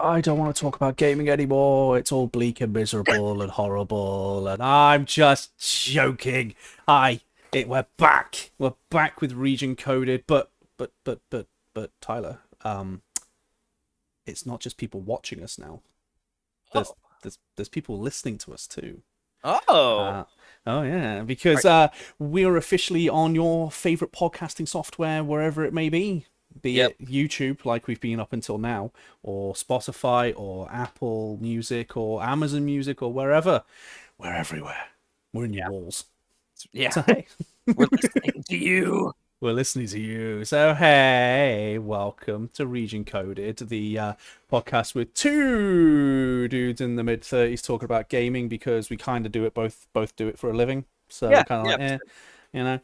I don't want to talk about gaming anymore. It's all bleak and miserable and horrible. And I'm just joking. We're back. We're back with region coded. But Tyler, it's not just people watching us now. There's Oh. there's people listening to us too. Oh. Uh, oh yeah, Are- because we're officially on your favorite podcasting software, wherever it may be Yep. it YouTube, like we've been up until now, or Spotify, or Apple Music, or Amazon Music, or wherever. We're everywhere. We're in your Yeah. walls. Yeah. So hey, We're listening to you. we're listening to you. So hey, welcome to Region Coded, the podcast with two dudes in the mid-30s talking about gaming because we kind of do it both do it for a living. So we're Yeah. kind of Yeah. like, you know.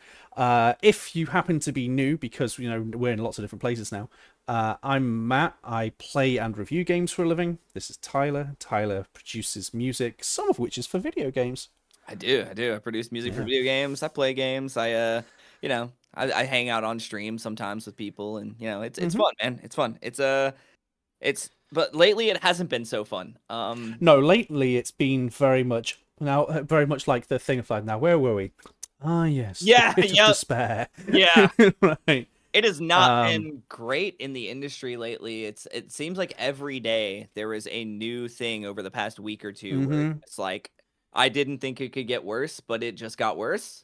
If you happen to be new, because we're in lots of different places now. I'm Matt. I play and review games for a living. This is Tyler. Tyler produces music, some of which is for video games. I do. I produce music for Yeah. video games. I play games. I hang out on stream sometimes with people, and it's hmm fun, man. It's fun. But lately it hasn't been so fun. No, lately it's been very much like the thing of like, now where were we? Ah, yes, the Yeah. pit of Yep. despair. Yeah. Right. It has not Um, been great in the industry lately. It seems like every day there is a new thing over the past week or two where mhm. it's like I didn't think it could get worse, but it just got worse.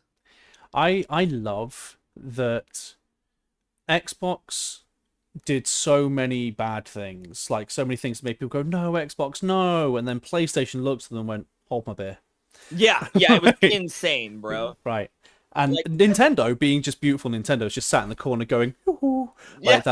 I love that Xbox did so many bad things, like so many things that made people go, "No, Xbox, no," and then PlayStation looked at them and went, "Hold my beer." Yeah, yeah, it was Right. insane, bro. Right. And Like, Nintendo, being just beautiful Nintendo, is just sat in the corner going, "Yoo-hoo," yeah, like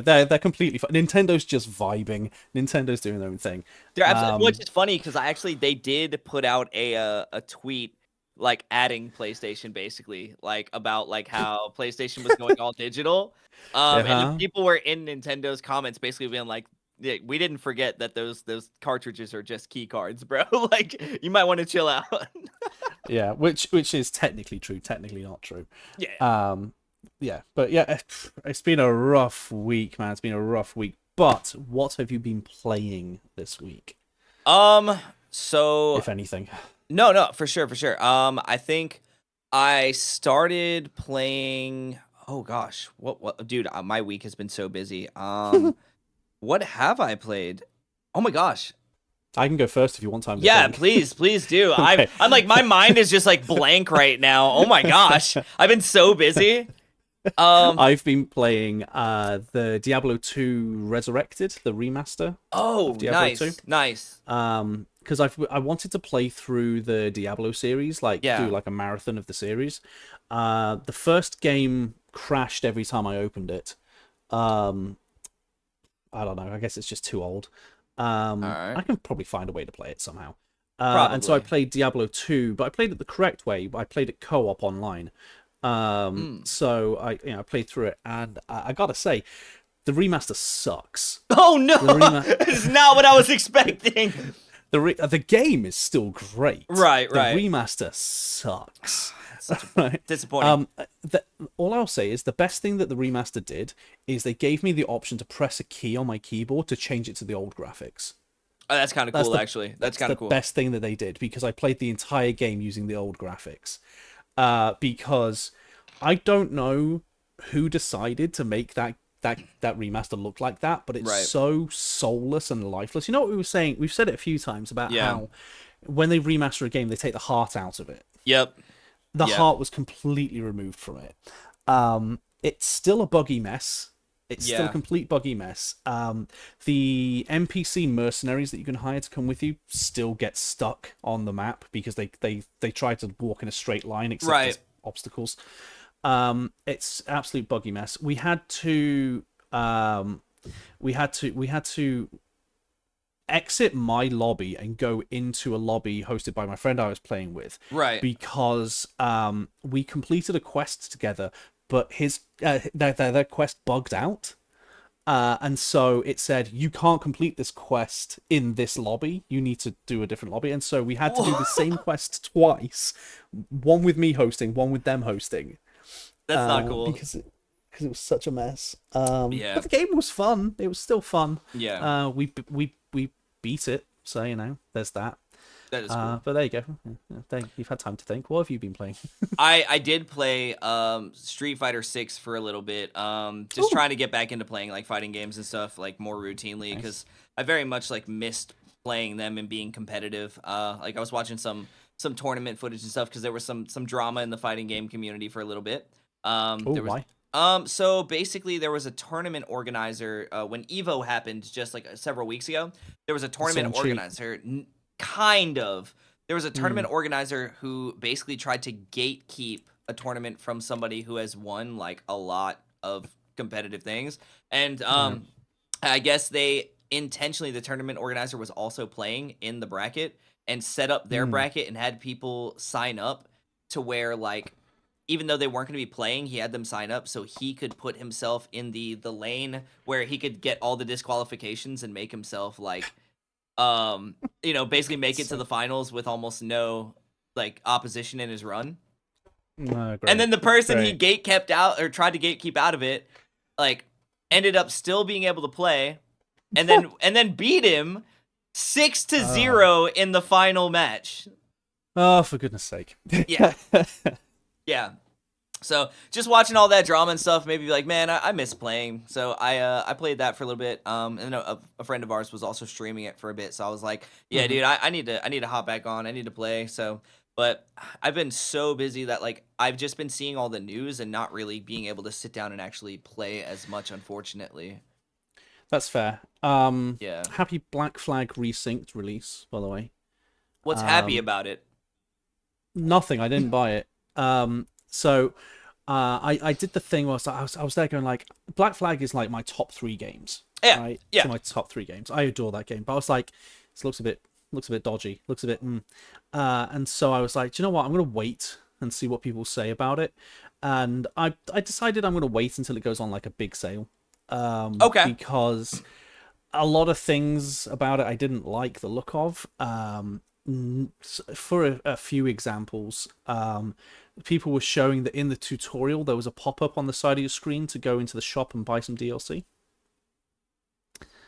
that. They're completely fine. Nintendo's just vibing. Nintendo's doing their own thing. they're absolutely. Which Um, is funny because they did put out a tweet like adding PlayStation basically like about like how PlayStation was going all digital. And the yeah, people were in Nintendo's comments basically being like, yeah, we didn't forget that those cartridges are just key cards, bro. Like you might want to chill out. yeah. Which is technically true, technically not true. Yeah. Um, yeah, but yeah, it's been a rough week, man. It's been a rough week. But what have you been playing this week, Um. So if anything? no, for sure, for sure. I think I started playing. Oh gosh, what, dude? My week has been so busy. What have I played? Oh my gosh. I can go first if you want time to Yeah, think. please do. Okay. I'm like my mind is just like blank right now. Oh my gosh, I've been so busy. Um. I've been playing the Diablo 2 Resurrected, the remaster of Oh, Diablo 2. nice. Because I wanted to play through the Diablo series, like do Yeah. like a marathon of the series. The first game crashed every time I opened it. Um, I don't know. I guess it's just too old. All right. I can probably find a way to play it somehow. And so I Probably. played Diablo 2, but I played it the correct way. I played it co-op online. Mm. So I played through it, and I gotta say, the remaster sucks. Oh no, The rema it's not what I was expecting. the game is still great. Right, The right. remaster sucks. That's such a Right. disappointing. All I'll say is the best thing that the remaster did is they gave me the option to press a key on my keyboard to change it to the old graphics. Oh, that's kind of That's cool, the actually. That's that's kind the of cool. best thing that they did because I played the entire game using the old graphics. Because I don't know who decided to make that remaster look like that, but it's Right. so soulless and lifeless. You know what we were saying? We've said it a few times about Yeah. how when they remaster a game, they take the heart out of it. Yep. The Yep. heart was completely removed from it. It's still a buggy mess. It's still a Yeah. complete buggy mess. The NPC mercenaries that you can hire to come with you still get stuck on the map because they try to walk in a straight line except Right. there's obstacles. It's absolute buggy mess. We had to exit my lobby and go into a lobby hosted by my friend I was playing with Right. because we completed a quest together, but his their quest bugged out. And so it said you can't complete this quest in this lobby. You need to do a different lobby, and so we had to do the same quest twice, one with me hosting, one with them hosting, That's not cool. because because it was such a mess. Yeah. But the game was fun. It was still fun. Yeah. We beat it, so there's that. That is cool. But there you go. You've had time to think. What have you been playing? I did play Street Fighter 6 for a little bit. Just Ooh, trying to get back into playing like fighting games and stuff like more routinely nice. because I very much like missed playing them and being competitive. Like I was watching some tournament footage and stuff because there was some drama in the fighting game community for a little bit. Oh, There was why? so basically there was a tournament organizer when Evo happened just like several weeks ago. There was a Did tournament someone cheat? organizer, kind of. There was a Hmm. tournament organizer who basically tried to gatekeep a tournament from somebody who has won like a lot of competitive things. And Right. I guess they intentionally, the tournament organizer was also playing in the bracket and set up their Hmm. bracket and had people sign up to where like even though they weren't going to be playing, he had them sign up so he could put himself in the lane where he could get all the disqualifications and make himself like basically make it to So, the finals with almost no like opposition in his run. no, And great, then the person he great. gate kept out or tried to gatekeep out of it, like ended up still being able to play, and then beat him 6 to Oh, 0 in the final match. oh, for goodness sake. Yeah, yeah. So just watching all that drama and stuff made me be like, man, I miss playing. So I played that for a little bit. And a friend of ours was also streaming it for a bit. So I was like, yeah, Hmm. dude, I need to hop back on. I need to play. So, but I've been so busy that like I've just been seeing all the news and not really being able to sit down and actually play as much, unfortunately. That's fair. Yeah. Happy Black Flag Resynced release, by the way. What's happy Um, about it? Nothing. I didn't buy it. So I did the thing where I was there going like Black Flag is like my top three games, Yeah. right? It's Yeah. in my top three games. I adore that game, but I was like, this looks a bit dodgy, looks a bit. And so I was like, do you know what? I'm gonna wait and see what people say about it. And I decided I'm gonna wait until it goes on like a big sale, Okay. because a lot of things about it I didn't like the look of. For a few examples, people were showing that in the tutorial there was a pop-up on the side of your screen to go into the shop and buy some DLC.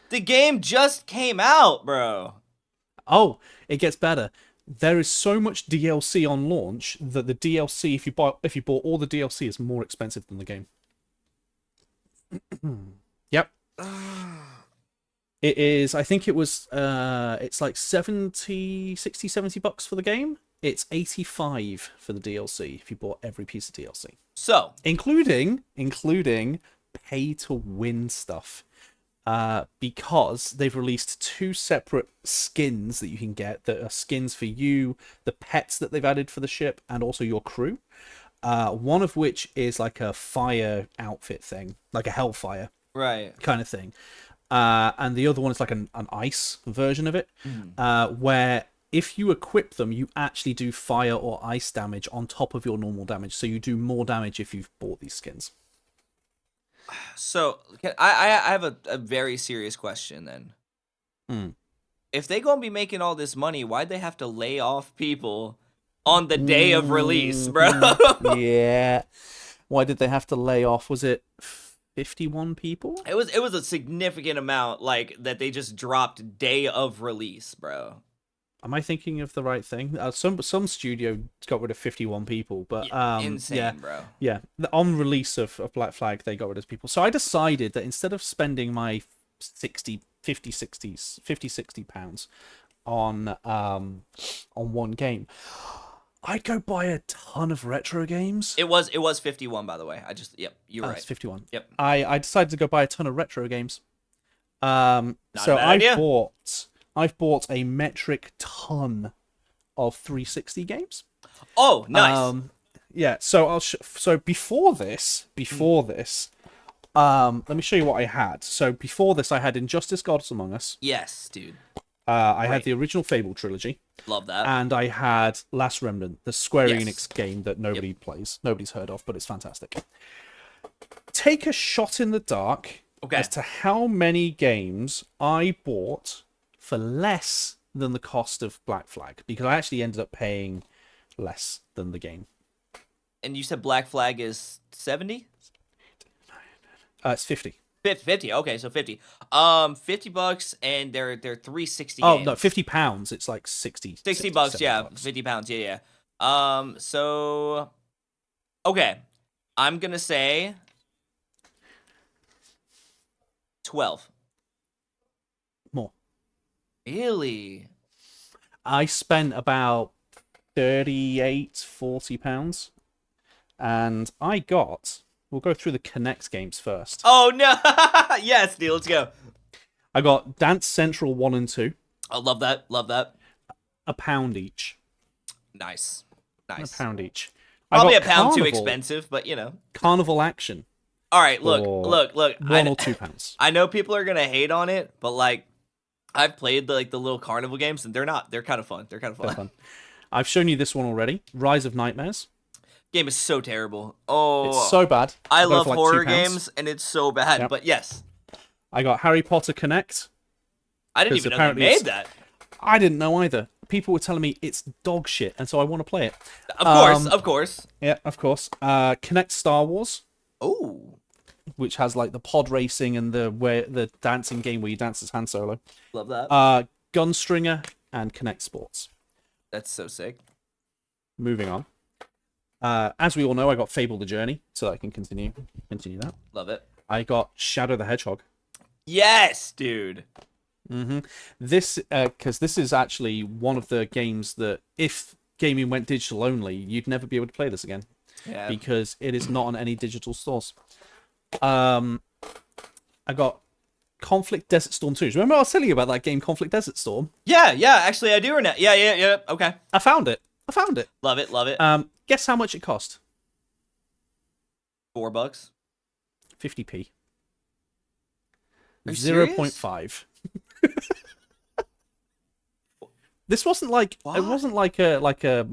The game just came out, bro. Oh, it gets better. There is so much DLC on launch that the DLC, if you bought all the DLC, is more expensive than the game. Yep. It is, I think it was, it's like 70, 60, $70 for the game. It's 85 for the DLC if you bought every piece of DLC, So, including pay to win stuff. Because they've released two separate skins that you can get that are skins for you, the pets that they've added for the ship, and also your crew. One of which is like a fire outfit thing, like a hellfire right. kind of thing. And the other one is like an ice version of it, Mhm. where if you equip them, you actually do fire or ice damage on top of your normal damage. So you do more damage if you've bought these skins. So I have a very serious question then. Mm. If they gonna be making all this money, why'd they have to lay off people on the day of release, bro? Yeah. Why did they have to lay off? Was it 51 people? It was a significant amount like that they just dropped day of release, bro. Am I thinking of the right thing? Some studio got rid of 51 people, but Yeah, yeah, insane, bro. yeah. On release of Black Flag, they got rid of people. So I decided that instead of spending my 60 pounds on one game, I'd go buy a ton of retro games. It was 51 by the way. Yep, you're Oh, right. it's 51. Yep. I decided to go buy a ton of retro games. Not a So bad idea. I've bought a metric ton of 360 games. Oh, nice. Yeah. So so Mm, let me show you what I had. So before this, I had Injustice: Gods Among Us. yes, dude. I had Great. the original Fable trilogy, Love that. and I had Last Remnant, the Square Yes. Enix game that Yep. nobody plays, nobody's heard of, but it's fantastic. Take a shot in the dark Okay. as to how many games I bought for less than the cost of Black Flag, because I actually ended up paying less than the game. And you said Black Flag is 70? It's 50. 50. Okay, so 50. $50, and they're 360 Oh no, games. 50 pounds. It's like 60, 60 60, bucks, 70 yeah. bucks. 50 pounds, yeah, yeah. So okay, I'm gonna say 12. More. Really? I spent about 38, 40 pounds, and I got. We'll go through the Connect games first. Oh no! Yes, dude, let's go. I got Dance Central 1 and 2, I love that. Love that. a pound each. Nice. A Nice. pound each. I Probably got a pound too expensive, but you know. Carnival Action All right, look, for look, look. 1 or 2 pounds. I know people are gonna hate on it, but like, I've played the little carnival games, and they're not. They're kind of fun. They're kind of They're fun. fun. I've shown you this one already. Rise of Nightmares. Game is so terrible. It's Oh, so bad. I got it love for like horror £2. games, and it's so bad. Yep. But yes, I got Harry Potter Connect. I didn't 'Cause even know they apparently made it's- that. I didn't know either. People were telling me it's dog shit, and so I want to play it. Of course, of course. Yeah, of course. Connect Star Wars, Oh, which has like the pod racing and the dancing game where you dance as Han Solo. love that. Gunstringer and Connect Sports. That's so sick. Moving on. As we all know, I got Fable the Journey, so I can continue that. Love it. I got Shadow the Hedgehog. Yes, dude. This, because this is actually one of the games that if gaming went digital only, you'd never be able to play this again Yeah. because it is not on any digital stores. I got Conflict Desert Storm 2. Remember I was telling you about that game, Conflict Desert Storm? Yeah, yeah. Actually, I do. Or not. Yeah, yeah, yeah. Okay. I found it. Love it. Love it. Guess how much it cost? $4. 50p. Are you serious? 0.5. This wasn't like What? it wasn't like a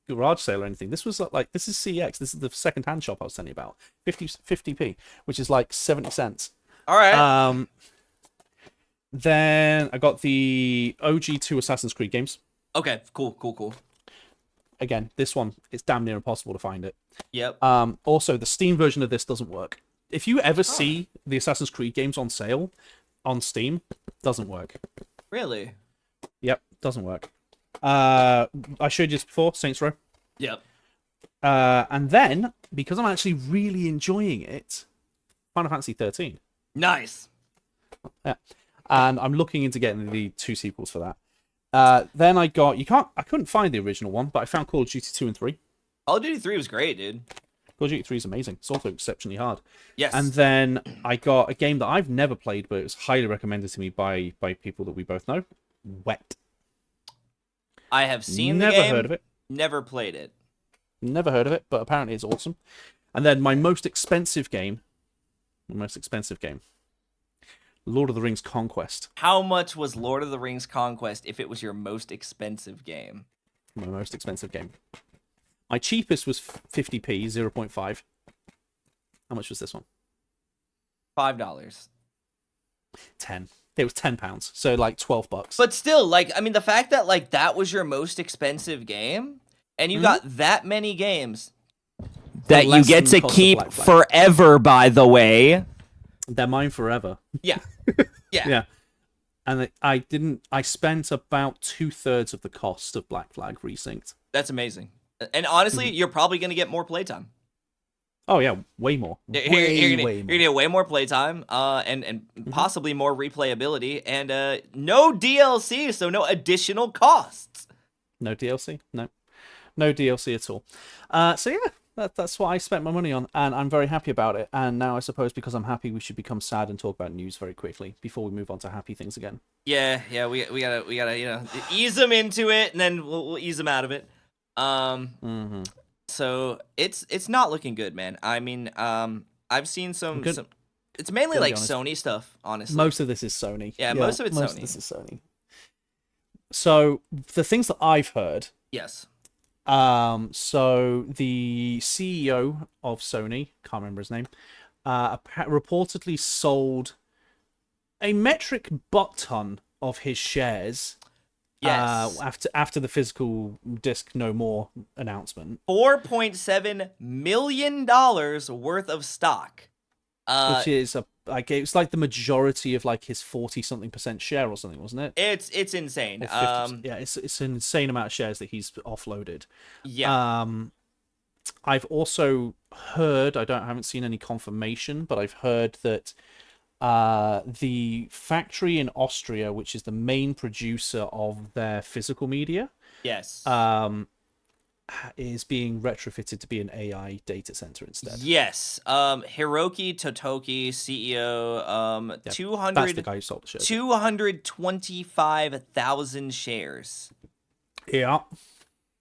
garage sale or anything. This was like this is CX. This is the second hand shop I was telling you about. 50p, which is like 70 cents. All right. Then I got the OG2 Assassin's Creed games. Okay. Cool. Cool. Cool. Again, this one it's damn near impossible to find it. Yep. Also, the Steam version of this doesn't work. If you ever see the Assassin's Creed games on sale on Steam, doesn't work. Really? Yep, doesn't work. I showed you this before, Saints Row. Yep. And then, because I'm actually really enjoying it, Final Fantasy 13. Nice. Yeah. And I'm looking into getting the 2 sequels for that. Then I got I couldn't find the original one, but I found Call of Duty 2 and 3. Call of Duty 3 was great, dude. Call of Duty 3 is amazing. It's also exceptionally hard. Yes. And then I got a game that I've never played, but it was highly recommended to me by people that we both know. Wet. I have seen the Never game. heard of it. Never played it. Never heard of it, but apparently it's awesome. And then my most expensive game. Lord of the Rings Conquest. How much was Lord of the Rings Conquest if it was your most expensive game? My most expensive game. My cheapest was 50p, 0.5. How much was this one? $5. 10. It was £10, so like $12. But still, like, I mean, the fact that like that was your most expensive game, and you got that many games that you less get than to the cost of keep Black Flag. forever, by the way. They're mine forever. Yeah. Yeah. Yeah. And I spent about 2/3 of the cost of Black Flag resynced. That's amazing. And honestly, you're probably going to get more playtime. Oh yeah, way more. You're Way gonna more. get way more playtime, and possibly more replayability, and no DLC, so no additional costs. No DLC? No DLC at all. So yeah, that's what I spent my money on, and I'm very happy about it. And now I suppose because I'm happy, we should become sad and talk about news very quickly before we move on to happy things again. Yeah, we gotta ease them into it, and then we'll ease them out of it. So it's not looking good, man. I mean, I've seen some. It's mainly Gotta be like honest. Sony stuff, honestly. Most of this is Sony. Yeah, most of it's most Sony. Of this is Sony. So the things that I've heard. Yes. So the CEO of Sony, can't remember his name, reportedly sold a metric butt ton of his shares. Yes. After the physical disc no more announcement. $4.7 million worth of stock. Uh, which is like it's like the majority of like his 40 something% share or something, wasn't it? it's insane. Or 50. Yeah, it's an insane amount of shares that he's offloaded. Yeah. Um, I've also heard, I haven't seen any confirmation, but I've heard that the factory in Austria, which is the main producer of their physical media, Yes. um, is being retrofitted to be an AI data center instead. Yes. Hiroki Totoki, CEO, Yeah, that's the 200, guy who sold the shares. 225,000 shares. Yeah,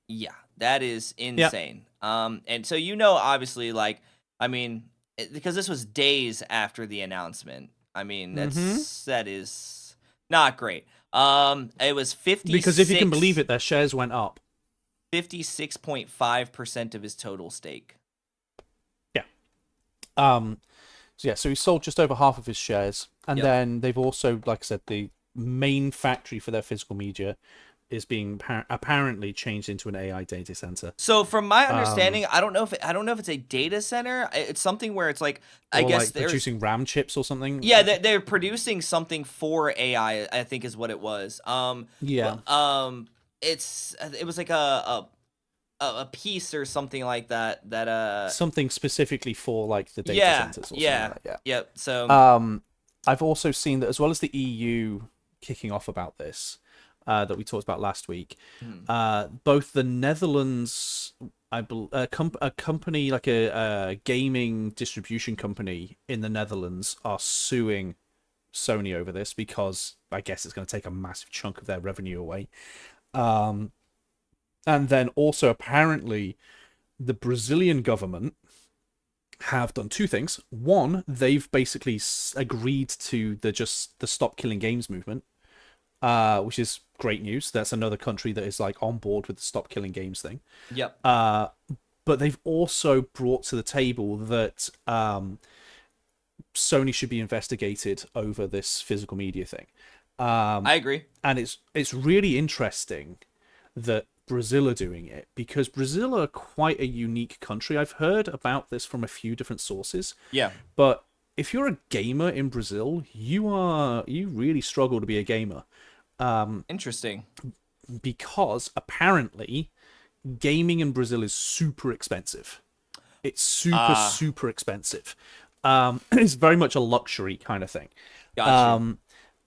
Yeah, that is yeah. insane. And so obviously, like, I mean, because this was days after the announcement. I mean, Mm-hmm. that is not great. It was Because if you can believe 56 it, their shares went up. 56.5% of his total stake. Yeah. Um. So yeah, so he sold just over half of his shares, and Yep. then they've also, like I said, the main factory for their physical media is being apparently changed into an AI data center, So from my um, understanding, I don't know if it's a data center. It's something where it's like, I or guess like there's producing RAM chips or something. yeah, they're producing something for AI, I think is what it was. Yeah, But it was like a piece or something like that something specifically for like the data yeah, centers or something yeah. like that. Yep. So Yeah. I've also seen that as well as the EU kicking off about this, that we talked about last week. hmm, Both the Netherlands, a company like a gaming distribution company in the Netherlands are suing Sony over this because I guess it's going to take a massive chunk of their revenue away. Um, and then also apparently the Brazilian government have done two things. One, they've basically agreed to the Stop Killing Games movement, which is great news. That's another country that is like on board with the Stop Killing Games thing. yep. Uh, but they've also brought to the table that Sony should be investigated over this physical media thing. I agree. And it's really interesting that Brazil are doing it because Brazil are quite a unique country. I've heard about this from a few different sources, Yeah. but if you're a gamer in Brazil, you really struggle to be a gamer Interesting. because apparently gaming in Brazil is super expensive. It's Ah, super expensive. It's very much a luxury kind of thing. got you. Um,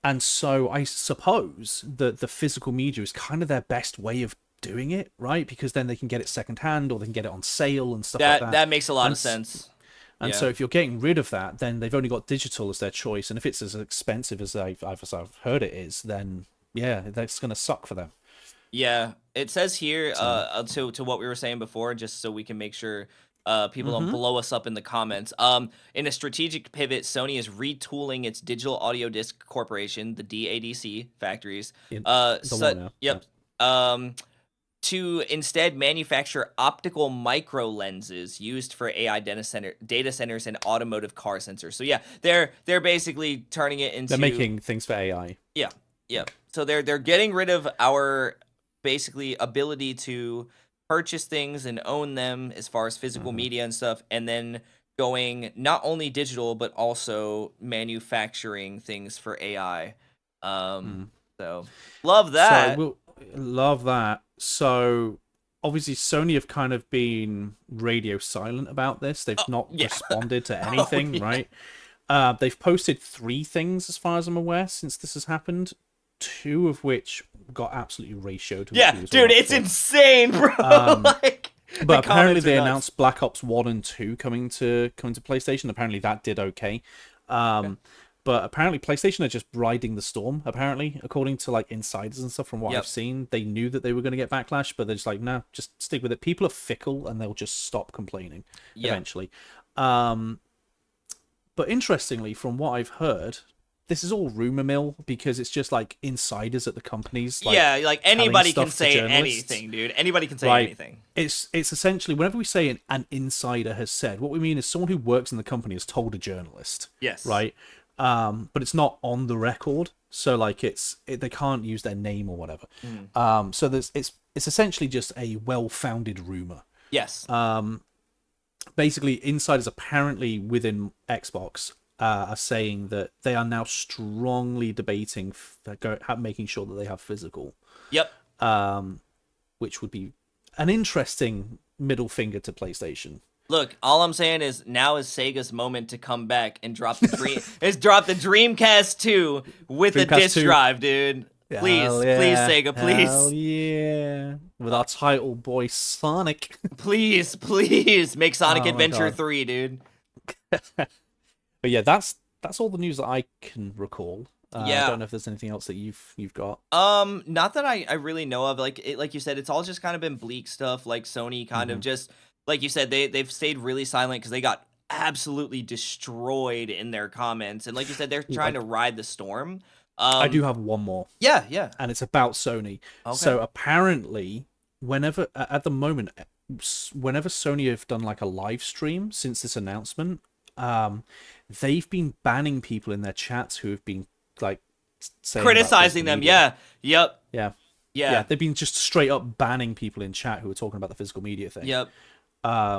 and so I suppose that the physical media is kind of their best way of doing it, right? Because then they can get it secondhand or they can get it on sale and stuff like that. That makes a lot And of sense. and Yeah. so if you're getting rid of that, then they've only got digital as their choice. And if it's as expensive as I've heard it is, then yeah, that's gonna suck for them. Yeah, it says here So. to what we were saying before, just so we can make sure people don't Mm-hmm. blow us up in the comments. In a strategic pivot, Sony is retooling its Digital Audio Disc Corporation, the DADC factories. In the So, law now. Yeah. yep. To instead manufacture optical micro lenses used for AI data centers and automotive car sensors. So yeah, they're basically turning it They're into making things for AI. yeah, yeah. So they're getting rid of our basically ability to purchase things and own them as far as physical Mm-hmm. media and stuff, and then going not only digital but also manufacturing things for AI. Um, Mm. so love So that. we'll love that. So obviously Sony have kind of been radio silent about this. They've Oh not yeah. responded to Oh anything, yeah. right? They've posted three things as far as I'm aware since this has happened. Two of which got absolutely ratioed, which Yeah, we were talking dude, about it's before. insane, bro. Like the But apparently comments are they nuts. announced Black Ops 1 and 2 coming to PlayStation. Apparently that did okay. Okay. But apparently PlayStation are just riding the storm, apparently, according to like insiders and stuff from what I've Yep. seen. They knew that they were going to get backlash, but they're just like, nah, just stick with it. People are fickle and they'll just stop complaining Yep. eventually. Um, but interestingly, from what I've heard, this is all rumor mill because it's just like insiders at the companies like Yeah, like telling anybody can stuff to say journalists. anything, dude. Anybody can say Right. anything. It's essentially whenever we say an insider has said, what we mean is someone who works in the company has told a journalist, Yes. right? But it's not on the record, so like they can't use their name or whatever. Mm. So it's essentially just a well-founded rumor. Yes. Basically, insiders apparently within Xbox are saying that they are now strongly debating making sure that they have physical, Yep. which would be an interesting middle finger to PlayStation. Look, all I'm saying is now is Sega's moment to come back and drop the Dreamcast 2 with a Dreamcast disc 2. drive, dude. Hell Please, please, yeah. Sega, Hell please. yeah. With our title boy Sonic. Please, please make Sonic Oh my Adventure god. 3, dude. But yeah, that's all the news that I can recall. I Yeah. don't know if there's anything else that you've got. Not that I really know of. Like you said, it's all just kind of been bleak stuff. Like Sony kind of Hmm. just, like you said, they've stayed really silent because they got absolutely destroyed in their comments. And like you said, they're Ooh, trying to ride the storm. I do have one more, Yeah, yeah. and it's about Sony. Okay. So apparently, at the moment, whenever Sony have done like a live stream since this announcement, um, they've been banning people in their chats who have been like saying about Criticizing physical them. media. Yeah. Yep. Yeah, yeah, Yeah. they've been just straight up banning people in chat who are talking about the physical media thing, Yep.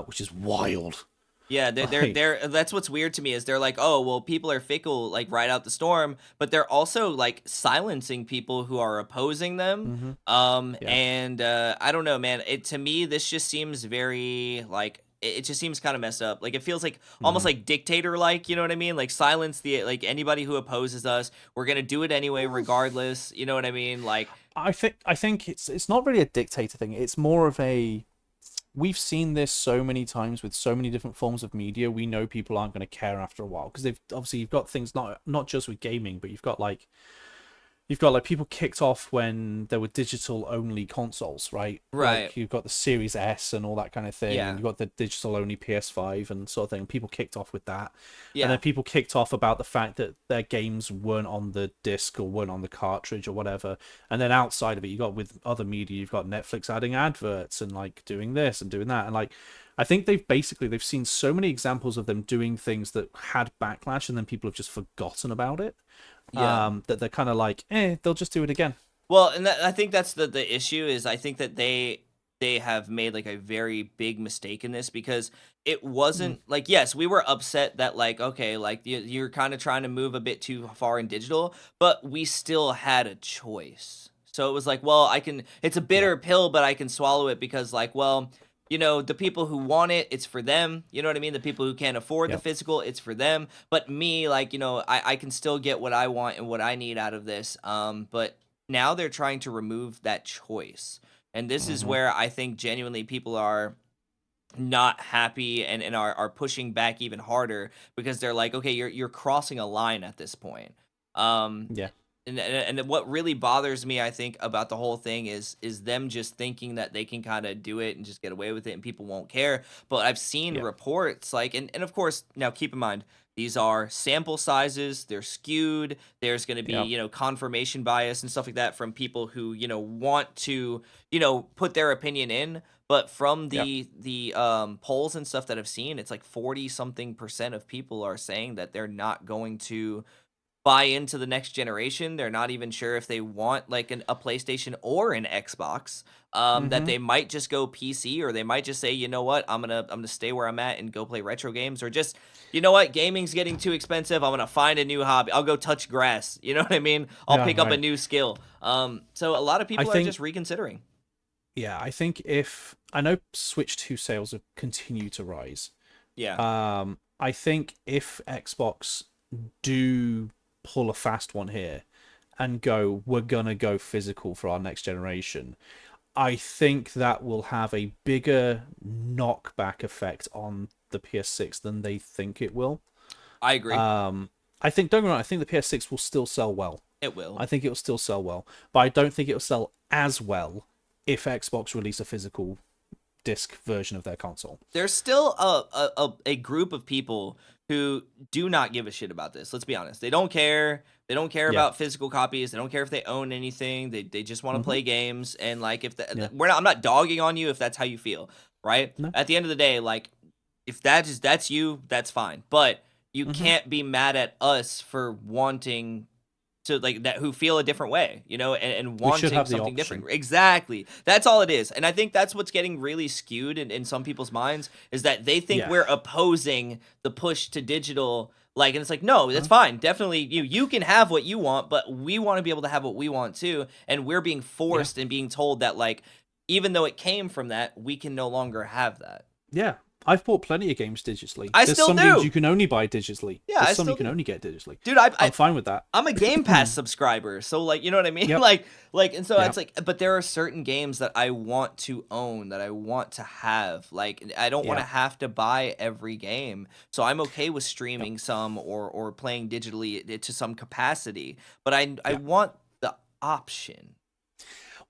which is wild. Yeah, Like, that's what's weird to me is they're like, oh, well, people are fickle, like ride out the storm, but they're also like silencing people who are opposing them. hmm yeah, And I don't know, man. It to me, this just seems very like it just seems kind of messed up. Like it feels like almost hmm like dictator like, you know what I mean? Like silence the like anybody who opposes us. We're gonna do it anyway, regardless. You know what I mean? Like I think it's not really a dictator thing. It's more of a we've seen this so many times with so many different forms of media. We know people aren't going to care after a while because they've obviously you've got things not just with gaming, but you've got like people kicked off when there were digital only consoles, right? right. Like you've got the Series S and all that kind of thing, and Yeah. you've got the digital only PS5 and sort of thing. People kicked off with that, and then Yeah. people kicked off about the fact that their games weren't on the disc or weren't on the cartridge or whatever. And then outside of it, you got with other media, you've got Netflix adding adverts and like doing this and doing that, and like I think they've seen so many examples of them doing things that had backlash, and then people have just forgotten about it, Yeah. that they're kind of like, they'll just do it again. Well, and I think that's the issue is I think that they have made like a very big mistake in this because it Mm. wasn't like yes, we were upset that like okay, like you're kind of trying to move a bit too far in digital, but we still had a choice. So it was like, well, I can it's a Yeah, bitter pill, but I can swallow it because like, well, the people who want it, it's for them. You know what I mean? The people who can't afford the yeah, physical, it's for them. But me, like, I can still get what I want and what I need out of this. But now they're trying to remove that choice. And this is hmm where I think genuinely people are not happy and are pushing back even harder because they're like, okay, you're crossing a line at this point. Um yeah, and what really bothers me, I think, about the whole thing is them just thinking that they can kind of do it and just get away with it and people won't care. But I've seen yeah, reports like and of course now keep in mind these are sample sizes, they're skewed. There's going to be, yeah, confirmation bias and stuff like that from people who, want to, put their opinion in. But from yeah. the polls and stuff that I've seen, it's like 40 something percent of people are saying that they're not going to buy into the next generation. They're not even sure if they want like a PlayStation or an Xbox. That hmm they might just go PC or they might just say, you know what, I'm gonna stay where I'm at and go play retro games or just, you know what, gaming's getting too expensive. I'm gonna find a new hobby. I'll go touch grass. You know what I mean? I'll Yeah, pick up a right. new skill. So a lot of I people are think, just reconsidering. yeah, I think if I know Switch 2 sales have continued to rise. Yeah, I think if Xbox do pull a fast one here and go, we're gonna go physical for our next generation, I think that will have a bigger knockback effect on the PS6 than they think it will. I agree. I think, don't get me wrong, I think the PS6 will still sell well. It will. I think it will still sell well, but I don't think it will sell as well if Xbox release a physical disc version of their console. There's still a group of people who do not give a shit about this. Let's be honest. They don't care. They don't care Yeah. about physical copies. They don't care if they own anything. They just want to hmm play games. And like if Yeah. I'm not dogging on you if that's how you feel, right? No. At the end of the day, like if that's you, that's fine. But you hmm can't be mad at us for wanting to like that who feel a different way, and We should wanting have the something option. different. Exactly. That's all it is. And I think that's what's getting really skewed in some people's minds is that they think Yeah. we're opposing the push to digital Like, and it's like, no, that's fine. Definitely, you can have what you want, but we want to be able to have what we want too. And we're being Yeah. forced and being told that, like, even though it came from that, we can no longer have that. Yeah. I've bought plenty of games digitally. I There's still some games do. you can only buy digitally. Yeah, There's I some you still can do. only get digitally. Dude, I'm fine with that. I'm a Game Pass subscriber, so like, you know what I mean? Yep. Like, and so Yep. it's like, but there are certain games that I want to own, that I want to have. Like, I don't want to Yep. have to buy every game, so I'm okay with Yep. streaming some or playing digitally to some capacity. But I Yep. want the option.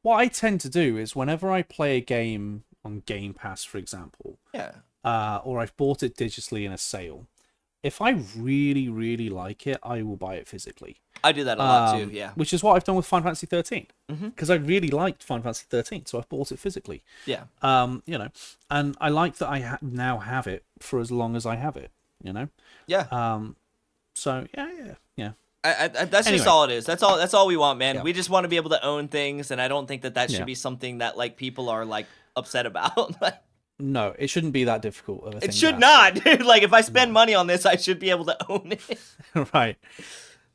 What I tend to do is whenever I play a game on Game Pass, for example, Yeah. or I've bought it digitally in a sale, if I really, really like it, I will buy it physically. I do that a lot too. Yeah. Which is what I've done with Final Fantasy 13. Mhm. Because I really liked Final Fantasy 13, so I've bought it physically. Yeah. You know, and I like that I now have it for as long as I have it, you know? Yeah. So, yeah. That's Anyway. just all it is. That's all we want, man. Yeah. We just want to be able to own things, and I don't think that should Yeah. be something that like people are like upset about. No, it shouldn't be that difficult of a thing. It should to not. Like, if I spend money on this, I should be able to own it. ask.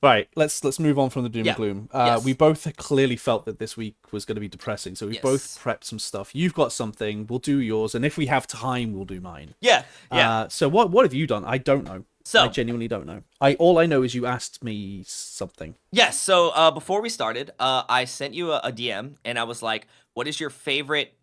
Right. Let's move on from the doom Yeah. and gloom. Yes. We both clearly felt that this week was going to be depressing, so we Yes. both prepped some stuff. You've got something. We'll do yours, and if we have time, we'll do mine. Yeah. Yeah. So what have you done? I don't know. So- I genuinely don't know. All I know is you asked me something. Yes. So before we started, I sent you a DM, and I was like, "What is your favorite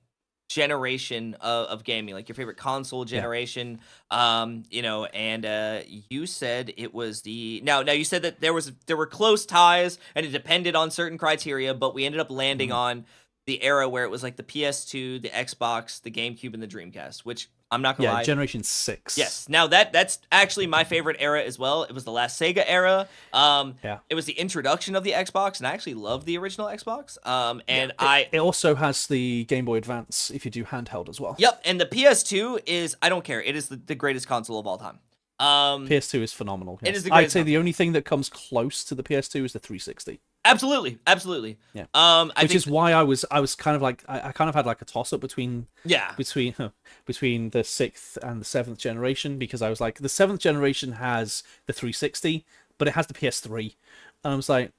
generation of gaming? Like your favorite console generation?" You know, and you said it was the now you said that there were close ties, and it depended on certain criteria, but we ended up landing on the era where it was like the PS2, the Xbox, the GameCube, and the Dreamcast, which I'm not gonna Yeah, lie. Generation 6. Yes. Now that's actually my favorite era as well. It was the last Sega era. Yeah. It was the introduction of the Xbox, and I actually loved the original Xbox. And It also has the Game Boy Advance if you do handheld as well. yep. And the PS2 is, I don't care. It is the greatest console of all time. PS2 is phenomenal. It yes. is the I'd greatest say console. the only thing that comes close to the PS2 is the 360. Absolutely. Absolutely. Yeah. I Which think is why I was kind of like I kind of had like a toss up between yeah. between the 6th and the 7th generation, because I was like, the 7th generation has the 360, but it has the PS3, and I was like,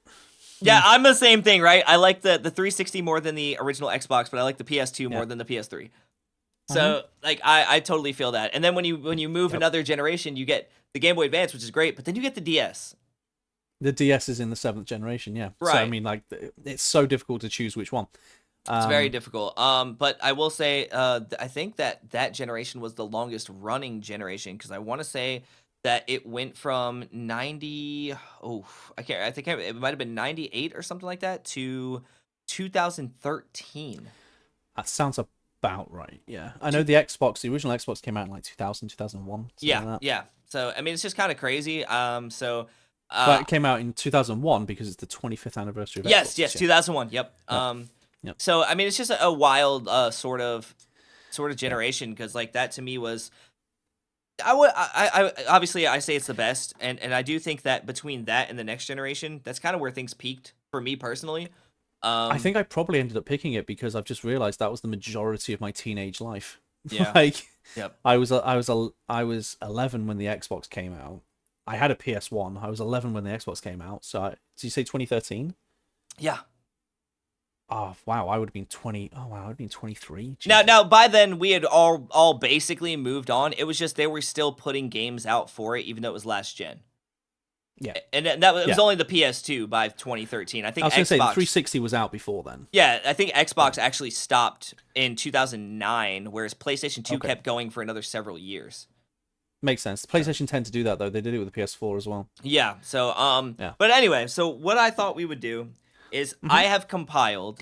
Yeah, I'm the same thing, right? I like the 360 more than the original Xbox, but I like the PS2 more than the PS3. So like I totally feel that. And then when you move another generation, you get the Game Boy Advance, which is great, but then you get the DS. the DS is in the 7th generation, yeah. So I Right. mean, like, it's so difficult to choose which one. It's very difficult. But I will say, I think that generation was the longest running generation, because I want to say that it went from 90. Oh, I can't. I think it might have been 98 or something like that to 2013. That sounds about right, yeah. I know the original Xbox came out in like 2000, 2001. Yeah, like that. yeah. So I mean, it's just kind of crazy. But it came out in 2001 because it's the 25th anniversary of yes, Xbox. yes, yeah. 2001. Yep. Yep. So I mean, it's just a wild sort of generation, because like that to me was. I obviously I say it's the best, and I do think that between that and the next generation, that's kind of where things peaked for me personally. I think I probably ended up picking it because I've just realized that was the majority of my teenage life. Yeah. Like, Yep. I was 11 when the Xbox came out. I had a PS1. I was 11 when the Xbox came out. So, did you say 2013? Yeah. Oh wow, I would have been 20. Oh wow, I would have been 23. Now by then we had all basically moved on. It was just they were still putting games out for it, even though it was last gen. Yeah. And that was Yeah. only the PS2 by 2013. I think I was going to say the Xbox. 360 was out before then. Yeah, I think Xbox actually stopped in 2009, whereas PlayStation 2 Okay. kept going for another several years. Makes sense. PlayStation tend to do that though. They did it with the PS4 as well. Yeah. So Yeah. but anyway, so what I thought we would do is I have compiled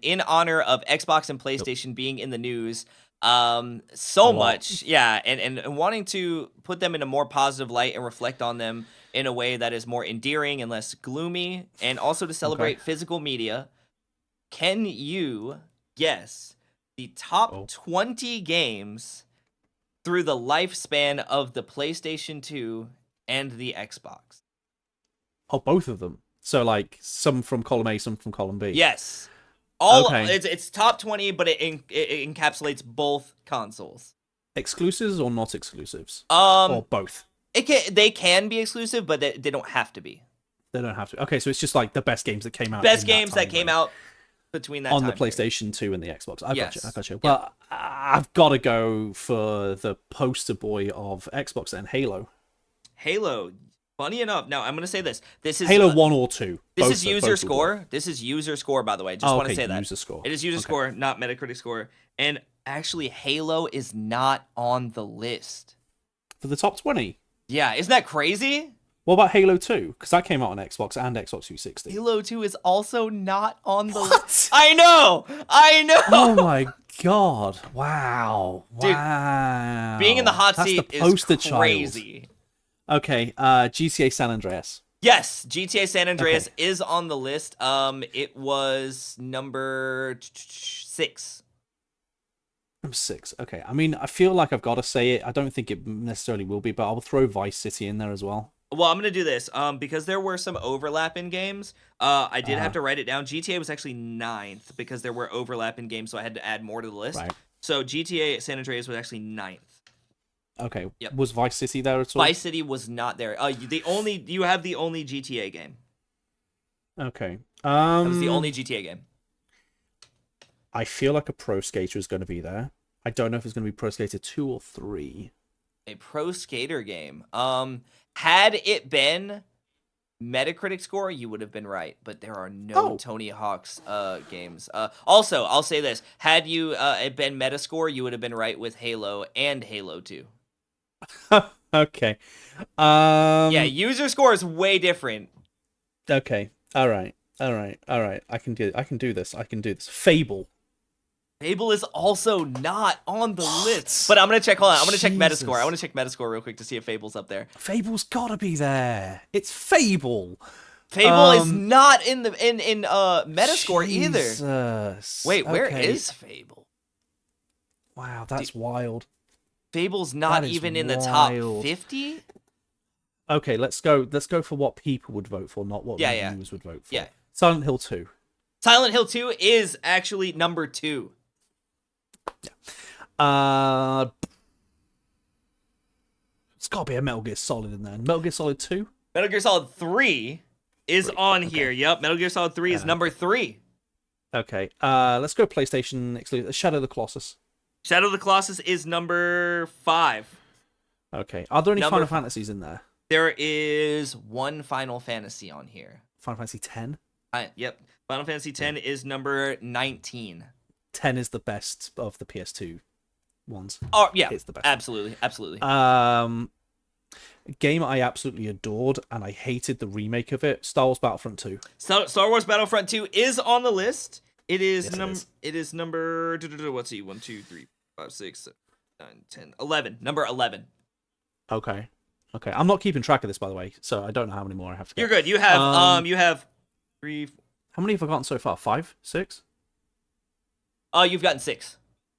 in honor of Xbox and PlayStation being in the news so A lot. much, yeah, and wanting to put them in a more positive light and reflect on them in a way that is more endearing and less gloomy, and also to celebrate physical media. Can you guess the top 20 games through the lifespan of the PlayStation 2 and the Xbox? Oh, both of them. So like some from column A, some from column B. Yes. All Okay. it's top 20, but it encapsulates both consoles. Exclusives or not exclusives? Or both? They can be exclusive, but they don't have to be. They don't have to. Okay, so it's just like the best games that came out. Best in games that time came frame. out between that On the time period. PlayStation 2 and the Xbox. I got you. I Yes. got you. Yep. But I've got to go for the poster boy of Xbox and Halo. Halo. Funny enough, now I'm gonna say this. This is Halo 1 or 2. This Both is both user will do. score. This is user score, by the way. Just Oh, want to okay, say that. user score. It is user Okay. score, not Metacritic score. And actually, Halo is not on the list. For the top 20. Yeah, isn't that crazy? What about Halo 2? Because that came out on Xbox and Xbox 360. Halo 2 is also not on the What? list. I know! Oh my god. Wow. Dude, Wow. Being in the hot That's seat the poster is child. crazy. Okay, GTA San Andreas. Yes, GTA San Andreas is on the list. It was number 6. Number 6. Okay. I mean, I feel like I've got to say it. I don't think it necessarily will be, but I'll throw Vice City in there as well. Well, I'm gonna do this. Because there were some overlap in games. I did have to write it down. GTA was actually 9th because there were overlap in games, so I had to add more to the list. Right. So GTA San Andreas was actually 9th. Okay. Yep. Was Vice City there at all? Vice City was not there. You have the only GTA game. Okay. That was the only GTA game. I feel like a Pro Skater is going to be there. I don't know if it's going to be Pro Skater 2 or 3. A Pro Skater game. Had it been Metacritic score, you would have been right, but there are no Tony Hawk's games. Also, I'll say this: had you it been Metascore, you would have been right with Halo and Halo 2. Okay. Yeah, user score is way different. Okay. All right. I can do this. Fable. Fable is also not on the list. But I'm gonna check. Hold on, I'm gonna check Jesus. Metascore. I want to check Metascore real quick to see if Fable's up there. Fable's got to be there. It's Fable. Fable is not in the Metascore either. Jesus. Wait, where Okay. is Fable? Wow, that's wild. Fable's not That is even in the top wild. 50? Okay, let's go for what people would vote for, not what reviewers would vote for. Yeah. Silent Hill 2. Silent Hill 2 is actually number 2. It's got to be a Metal Gear Solid in there. Metal Gear Solid 2? Metal Gear Solid 3 is on here. Yep, Metal Gear Solid 3 is number 3. Okay, let's go PlayStation exclusive. Shadow of the Colossus. Shadow of the Colossus is number 5. Okay, are there any Number Final 5. Fantasies in there? There is one Final Fantasy on here. Final Fantasy 10? Yep, Final Fantasy 10 is number 19. 10 is the best of the PS2 ones. Oh, yeah, It's the best. absolutely. Game I absolutely adored, and I hated the remake of it. Star Wars Battlefront 2. Star Wars Battlefront 2 is on the list. It is Yes, it is number let's see, 1, 2, 3, 5, 6, 7, 9, 10, 11. Number 11. Okay. I'm not keeping track of this, by the way, so I don't know how many more I have to get. You're good. You have 3. How many have I gotten so far? 5? 6? Oh, you've gotten 6.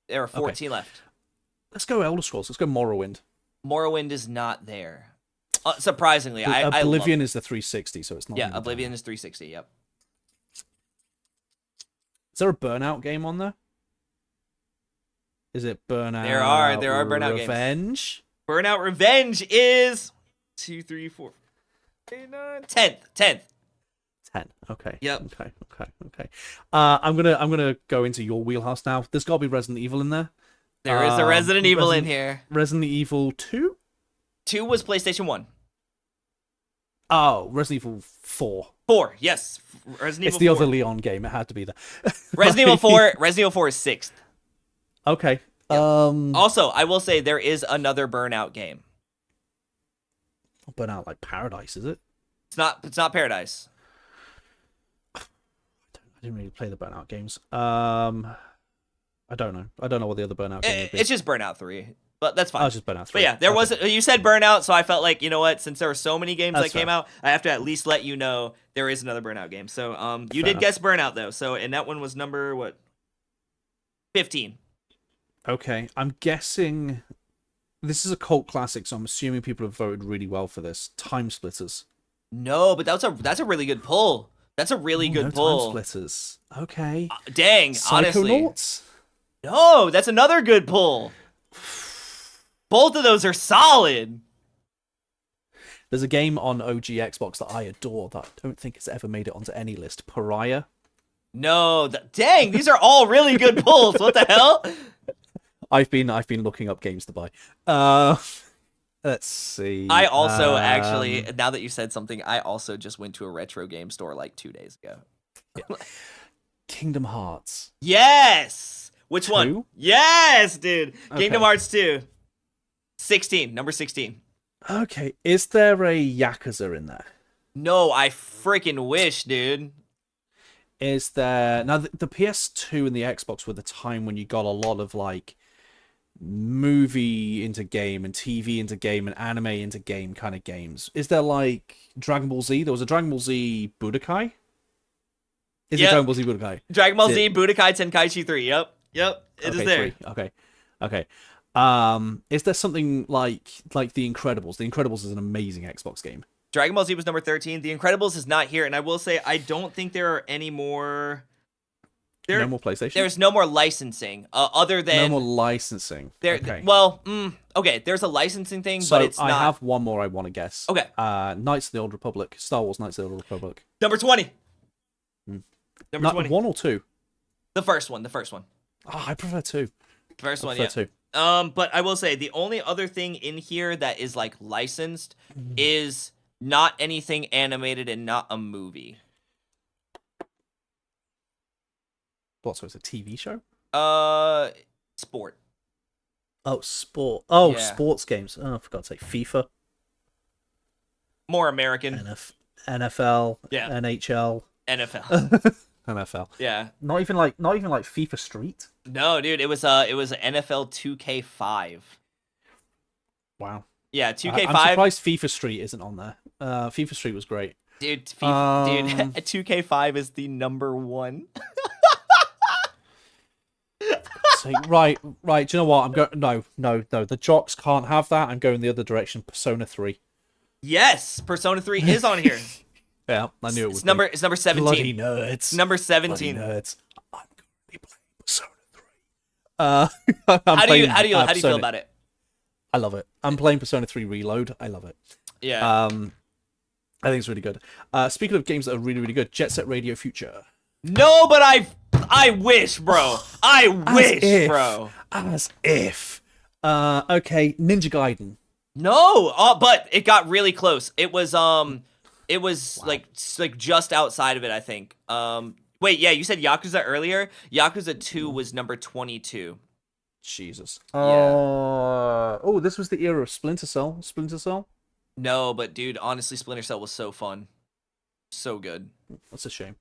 There are 14 left. Let's go Elder Scrolls. Let's go Morrowind. Morrowind is not there. Surprisingly, I Oblivion love is the 360, so it's not. Yeah, even Oblivion there. is 360. Yep. Is there a Burnout game on there? Is it Burnout? There are Burnout games. Revenge? Burnout Revenge is 2, 3, 4, 8, 9, 10th. 10. Okay. Yep. Okay. I'm gonna go into your wheelhouse now. There's got to be Resident Evil in there. There is a Resident Evil in here. Resident Evil 2? 2 was PlayStation 1. Oh, Resident Evil 4. 4, yes. Resident It's Evil the 4. other Leon game. It had to be there. Resident Evil 4. Resident Evil 4 is 6th. Okay. Yep. Also, I will say there is another Burnout game. Burnout like Paradise, is it? It's not Paradise. I didn't really play the Burnout games. I don't know. I don't know what the other Burnout game would be. It's just Burnout 3, but that's fine. Oh, it's just Burnout 3. But yeah, there was you said Burnout, so I felt like, you know what, since there were so many games that came out, I have to at least let you know there is another Burnout game. So you did guess Burnout though. So and that one was number what? 15. Okay, I'm guessing this is a cult classic, so I'm assuming people have voted really well for this. Time Splitters. No, but that's a really good pull. That's a really good pull. Time Splitters. Okay. Dang, honestly. Psychonauts? No, that's another good pull. Both of those are solid. There's a game on OG Xbox that I adore that I don't think has ever made it onto any list. Pariah. No, dang, these are all really good pulls. What the hell? I've been looking up games to buy. Let's see. I also actually, now that you said something, I also just went to a retro game store like 2 days ago. Kingdom Hearts. Yes. Which 2? one? Yes, dude. Okay. Kingdom Hearts 2. 16, number 16. Okay, is there a Yakuza in there? No, I freaking wish, dude. Is there now the PS2 and the Xbox were the time when you got a lot of like movie into game and TV into game and anime into game kind of games. Is there like Dragon Ball Z? There was a Dragon Ball Z Budokai. Is it Dragon Ball Z Budokai? Dragon Ball Z Budokai Tenkaichi 3. Yep. It is there. 3. Okay. Is there something like The Incredibles? The Incredibles is an amazing Xbox game. Dragon Ball Z was number 13. The Incredibles is not here, and I will say I don't think there are any more. No more PlayStation. There's no more licensing, other than no more licensing. There. Okay. Well, okay. There's a licensing thing, So but it's not. I have one more I want to guess. Okay. Knights of the Old Republic. Star Wars Knights of the Old Republic. Number 20. Number 20. 1 or 2? The first one. Oh, I prefer 2. The first one, I yeah. prefer 2. But I will say the only other thing in here that is like licensed is not anything animated and not a movie. What? So it's a TV show? Sport. Oh, sport. Oh, Yeah. sports games. Oh, for God's sake, FIFA, More American. NFL, Yeah. NHL, NFL. NFL. Yeah. Not even like FIFA Street. No, dude, it was NFL 2K5. Wow. Yeah, 2K5. I'm surprised FIFA Street isn't on there. FIFA Street was great. Dude, dude, 2K5 is the number 1. So, right. Do you know what? I'm going. No. The jocks can't have that. I'm going the other direction. Persona 3. Yes, Persona 3 is on here. Yeah, I knew it was. It's number 17. Bloody nerds. It's number 17. Bloody nerds. I'm currently playing Persona 3. How do you feel about it? I love it. I'm playing Persona 3 Reload. I love it. Yeah. I think it's really good. Speaking of games that are really, really good, Jet Set Radio Future. No, but I wish, bro. I wish, bro. As if. Okay, Ninja Gaiden. No, but it got really close. It was like just outside of it, I think. Wait, yeah, you said Yakuza earlier. Yakuza 2 was number 22. Jesus. Yeah. Oh, this was the era of Splinter Cell. Splinter Cell? No, but dude, honestly, Splinter Cell was so fun. So good. That's a shame.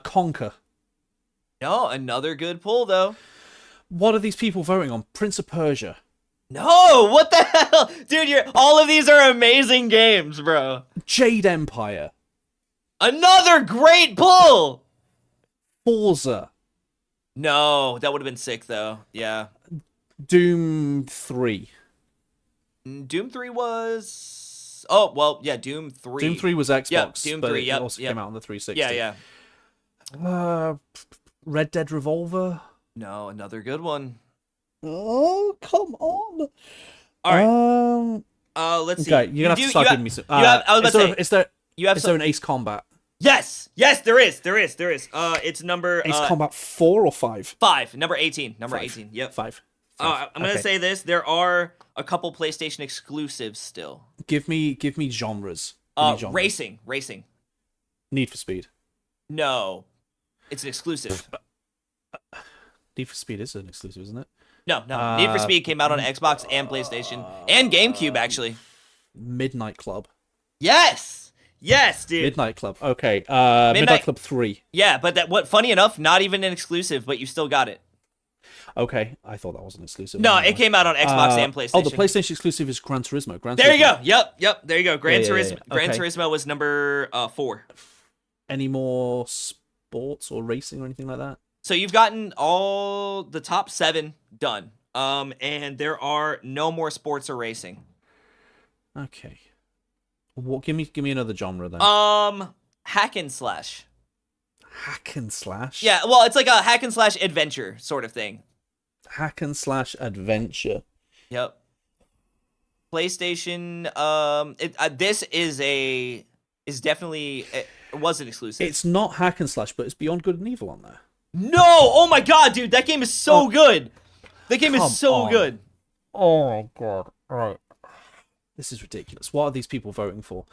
Conquer. No, another good pull, though. What are these people voting on? Prince of Persia. No, what the hell? Dude, all of these are amazing games, bro. Jade Empire. Another great pull! Forza. No, that would have been sick, though. Yeah. Doom 3. Doom 3 was... Oh, well, yeah, Doom 3. Doom 3 was Xbox, Yep, Doom 3, it also came out on the 360. Yeah. Red Dead Revolver. No, another good one. Oh, come on. All right. Let's see. Okay, you're going to have to start giving me some... Is there an Ace Combat? Yes, there is. It's number... Ace Combat 4 or 5? 5, number 18. 18, yep. 5. I'm going to say this. There are a couple PlayStation exclusives still. Give me genres. Racing. Need for Speed. No. It's an exclusive. Need for Speed is an exclusive, isn't it? No. Need for Speed came out on Xbox and PlayStation and GameCube, actually. Midnight Club. Yes, dude. Midnight Club. Okay. Midnight Club 3. Yeah, but funny enough, not even an exclusive, but you still got it. Okay, I thought that was an exclusive. No, it came out on Xbox and PlayStation. Oh, the PlayStation exclusive is Gran Turismo. There you go. Yep. There you go. Gran Turismo. Yeah. Gran Okay. Turismo was number 4. Any more sports or racing or anything like that? So you've gotten all the top 7 done. And there are no more sports or racing. Okay. What? Give me another genre then. Hack and slash. Hack and slash. Yeah, well, it's like a hack and slash adventure sort of thing. Hack and slash adventure. Yep. PlayStation. This is definitely it wasn't exclusive. It's not hack and slash, but it's Beyond Good and Evil on there. No! Oh my god, dude, that game is so Oh, good. That game is come so on. good. Oh my god! Right, this is ridiculous. What are these people voting for?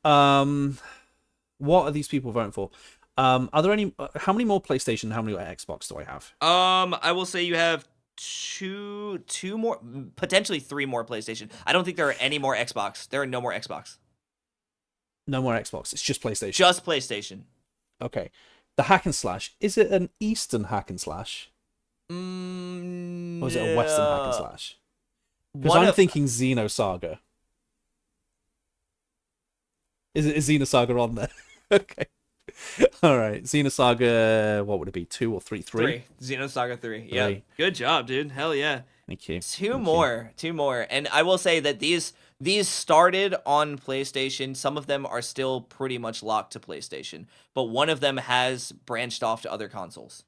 What are these people voting for? Are there any? How many more PlayStation? How many Xbox do I have? I will say you have two more, potentially three more PlayStation. I don't think there are any more Xbox. There are no more Xbox. No more Xbox. It's just PlayStation. Just PlayStation. Okay. The hack and slash. Is it an Eastern hack and slash? Or is it a Western hack and slash? Because I'm thinking Xenosaga. Is Xenosaga on there? Okay. All right. Xenosaga, what would it be? 2 or 3? 3? Xenosaga 3. Yeah. Good job, dude. Hell yeah. Thank you. Two more. And I will say that these started on PlayStation. Some of them are still pretty much locked to PlayStation, but one of them has branched off to other consoles.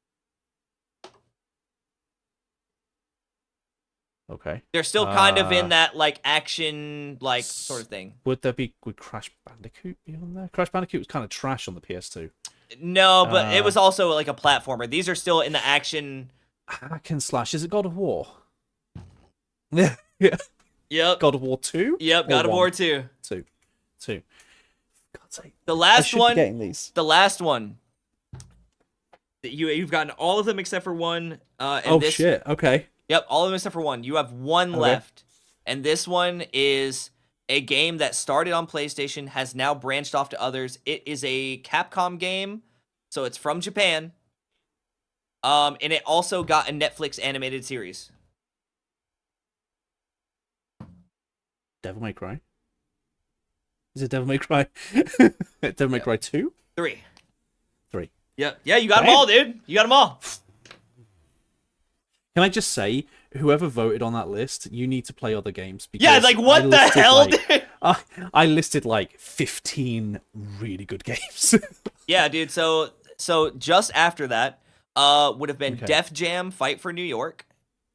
Okay. They're still kind of in that like action like sort of thing. Would Crash Bandicoot be on there? Crash Bandicoot was kind of trash on the PS2. No, but it was also like a platformer. These are still in the action. Hack and slash. Is it God of War? Yeah. Yeah. Yep. God of War 2? Yep, God of War 2. 2. God's sake. The last one. Getting these. The last one. You've gotten all of them except for one. And shit. Okay. Yep, all of them except for one. You have one left. And this one is a game that started on PlayStation, has now branched off to others. It is a Capcom game, so it's from Japan. And it also got a Netflix animated series. Devil May Cry? Is it Devil May Cry? Devil May Cry 2? 3. 3. Yep. Yeah, you got them all, dude. You got them all. Can I just say, whoever voted on that list, you need to play other games. Because yeah, like what the hell, dude? I listed like 15 really good games. Yeah, dude. So just after that, would have been Def Jam: Fight for New York,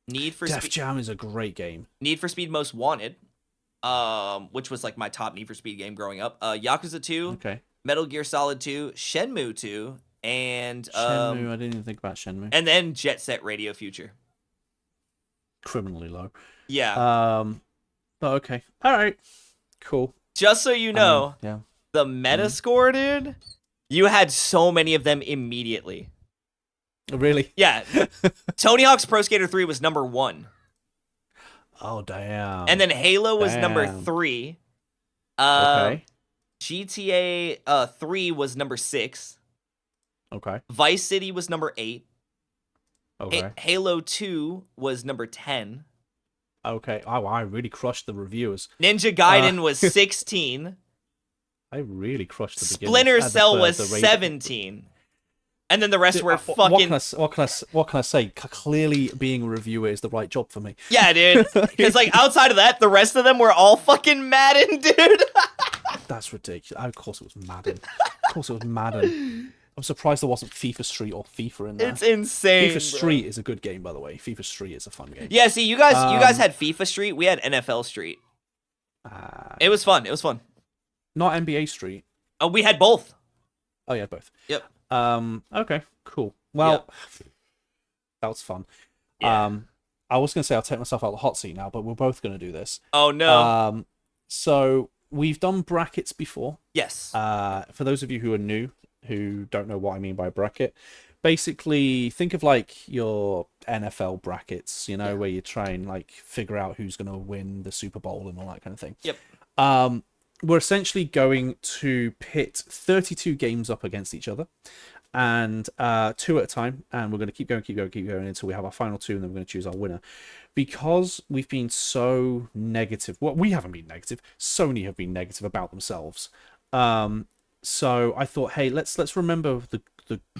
Def Jam is a great game. Need for Speed Most Wanted, which was like my top Need for Speed game growing up. Yakuza 2, Metal Gear Solid 2, Shenmue 2, and Shenmue. I didn't even think about Shenmue. And then Jet Set Radio Future. Criminally low. Yeah. But okay. All right. Cool. Just so you know, the Metascore, dude, you had so many of them immediately. Really? Yeah. Tony Hawk's Pro Skater 3 was number 1. Oh, damn. And then Halo was number 3. GTA 3 was number 6. Okay. Vice City was number 8. Okay. Halo 2 was number 10. Okay. Oh, I really crushed the reviewers. Ninja Gaiden was 16. I really crushed the Splinter Cell was 17. And then the rest were fucking... What can I say? Clearly being a reviewer is the right job for me. Yeah, dude. Because like outside of that, the rest of them were all fucking Madden, dude. That's ridiculous. Of course it was Madden. I'm surprised there wasn't FIFA Street or FIFA in there. It's insane. FIFA Street is a good game, by the way. FIFA Street is a fun game. Yeah, see, you guys had FIFA Street. We had NFL Street. It was fun. Not NBA Street. Oh, we had both. Oh yeah, both. Yep. Okay, cool. Well, that was fun. Yeah. I was going to say I'll take myself out of the hot seat now, but we're both going to do this. Oh, no. So we've done brackets before. Yes. For those of you who are new, who don't know what I mean by bracket, basically think of like your NFL brackets, you know, where you try and like figure out who's going to win the Super Bowl and all that kind of thing. Yep. We're essentially going to pit 32 games up against each other, and 2 at a time, and we're going to keep going until we have our final 2, and then we're going to choose our winner. Because we've been so negative, well, we haven't been negative, Sony have been negative about themselves. So I thought, hey, let's remember the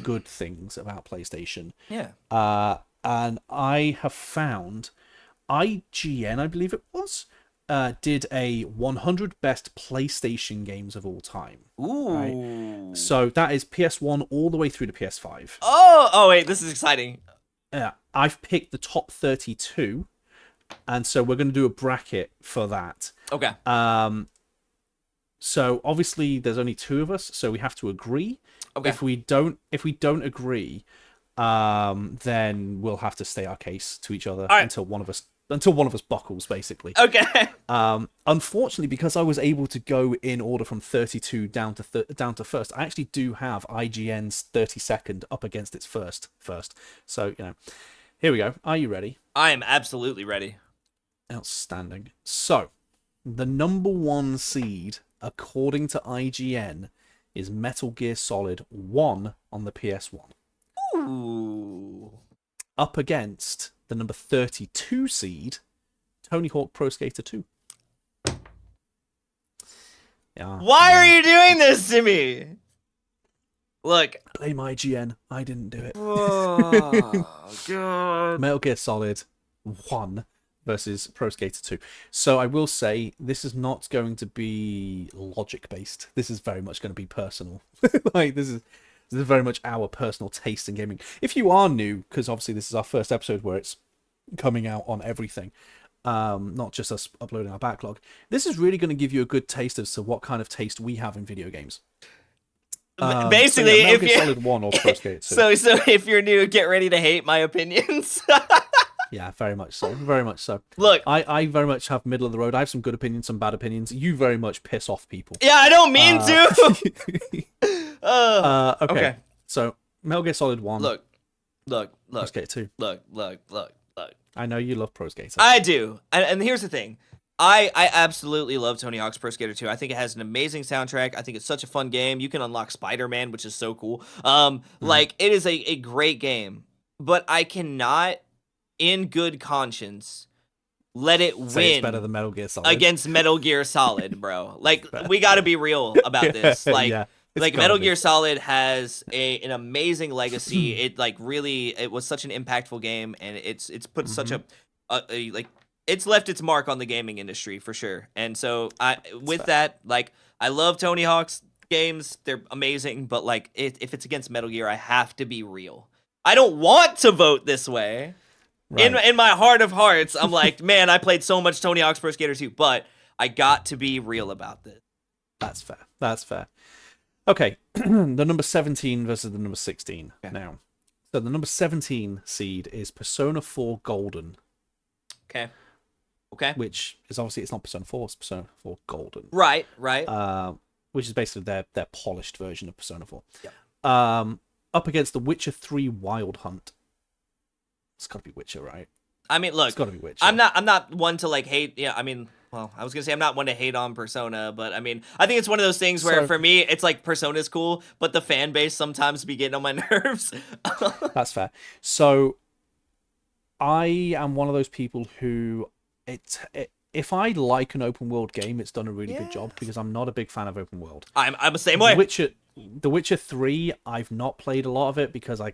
good things about PlayStation. Yeah. And I have found IGN, I believe it was, did a 100 best PlayStation games of all time. Ooh. Right? So that is PS1 all the way through to PS5. Oh wait, this is exciting. Yeah, I've picked the top 32, and so we're going to do a bracket for that. Okay. So obviously there's only two of us, so we have to agree. Okay. If we don't agree, then we'll have to state our case to each other All right. until one of us buckles, basically. Okay. Unfortunately, because I was able to go in order from 32 down to first, I actually do have IGN's 32nd up against its first. So here we go. Are you ready? I am absolutely ready. Outstanding. So the number one seed, according to IGN, is Metal Gear Solid 1 on the PS1. Ooh. Up against the number 32 seed, Tony Hawk Pro Skater 2. Yeah. Why are you doing this to me? Look. Blame IGN. I didn't do it. Oh, God. Metal Gear Solid 1 versus Pro Skater 2. So I will say this is not going to be logic based. This is very much going to be personal. This is very much our personal taste in gaming. If you are new, because obviously this is our first episode where it's coming out on everything, not just us uploading our backlog, this is really going to give you a good taste as to what kind of taste we have in video games. Basically, Metal if Gear you Solid 1 or Pro Skater 2. so if you're new, get ready to hate my opinions. Yeah, very much so. Very much so. Look, I very much have middle of the road. I have some good opinions, some bad opinions. You very much piss off people. yeah, I don't mean to. Okay. So, Metal Gear Solid 1. Look. Pro Skater 2. Look. I know you love Pro Skater. I do. And here's the thing. I absolutely love Tony Hawk's Pro Skater 2. I think it has an amazing soundtrack. I think it's such a fun game. You can unlock Spider-Man, which is so cool. Like, it is a great game. But I cannot, in good conscience, let it Say win it's better than Metal Gear Solid. against Metal Gear Solid, bro. Like, we got to be real about this. Like, yeah, like Metal Gear Solid has an amazing legacy. It it was such an impactful game, and it's put such a like, it's left its mark on the gaming industry for sure. And so I love Tony Hawk's games. They're amazing, but like if it's against Metal Gear, I have to be real. I don't want to vote this way. Right. In my heart of hearts, I'm like, man, I played so much Tony Hawk's Pro Skater 2, but I got to be real about this. That's fair. Okay, the number 17 versus the number 16 now. So the number 17 seed is Persona 4 Golden. Okay. Which is obviously, it's not Persona 4, it's Persona 4 Golden. Right. Which is basically their polished version of Persona 4. Yep. Up against The Witcher 3 Wild Hunt. It's got to be Witcher, right? I mean, look, it's got to be Witcher. I'm not one to like hate. Yeah, I mean, well, I was gonna say I'm not one to hate on Persona, but I mean, I think it's one of those things where for me, it's like Persona's cool, but the fan base sometimes be getting on my nerves. That's fair. So, I am one of those people who if I like an open world game, it's done a really good job, because I'm not a big fan of open world. I'm the same way. The Witcher 3, I've not played a lot of it because I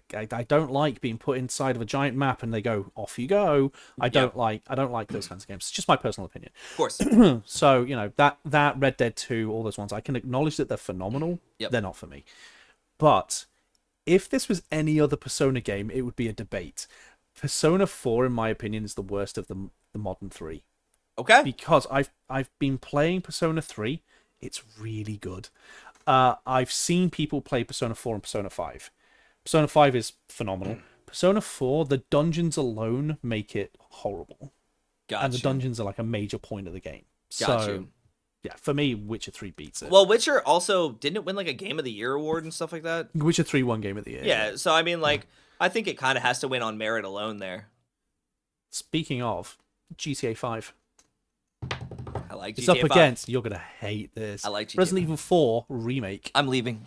don't like being put inside of a giant map and they go, off you go. I don't like those kinds of games. It's just my personal opinion. Of course. So, that Red Dead 2, all those ones, I can acknowledge that they're phenomenal. Yep. They're not for me. But if this was any other Persona game, it would be a debate. Persona 4, in my opinion, is the worst of the modern 3. Okay. Because I've been playing Persona 3. It's really good. I've seen people play Persona 4 and Persona 5. Persona 5 is phenomenal. Persona 4, the dungeons alone make it horrible. And the dungeons are like a major point of the game. So, yeah, for me, Witcher 3 beats it. Well, Witcher also didn't win like a Game of the Year award and stuff like that. Witcher 3 won Game of the Year. Yeah, so I mean, like, I think it kind of has to win on merit alone there. Speaking of, GTA 5. I like GTA 5. It's up against, you're going to hate this. I like GTA Resident 5. Evil 4 Remake. I'm leaving.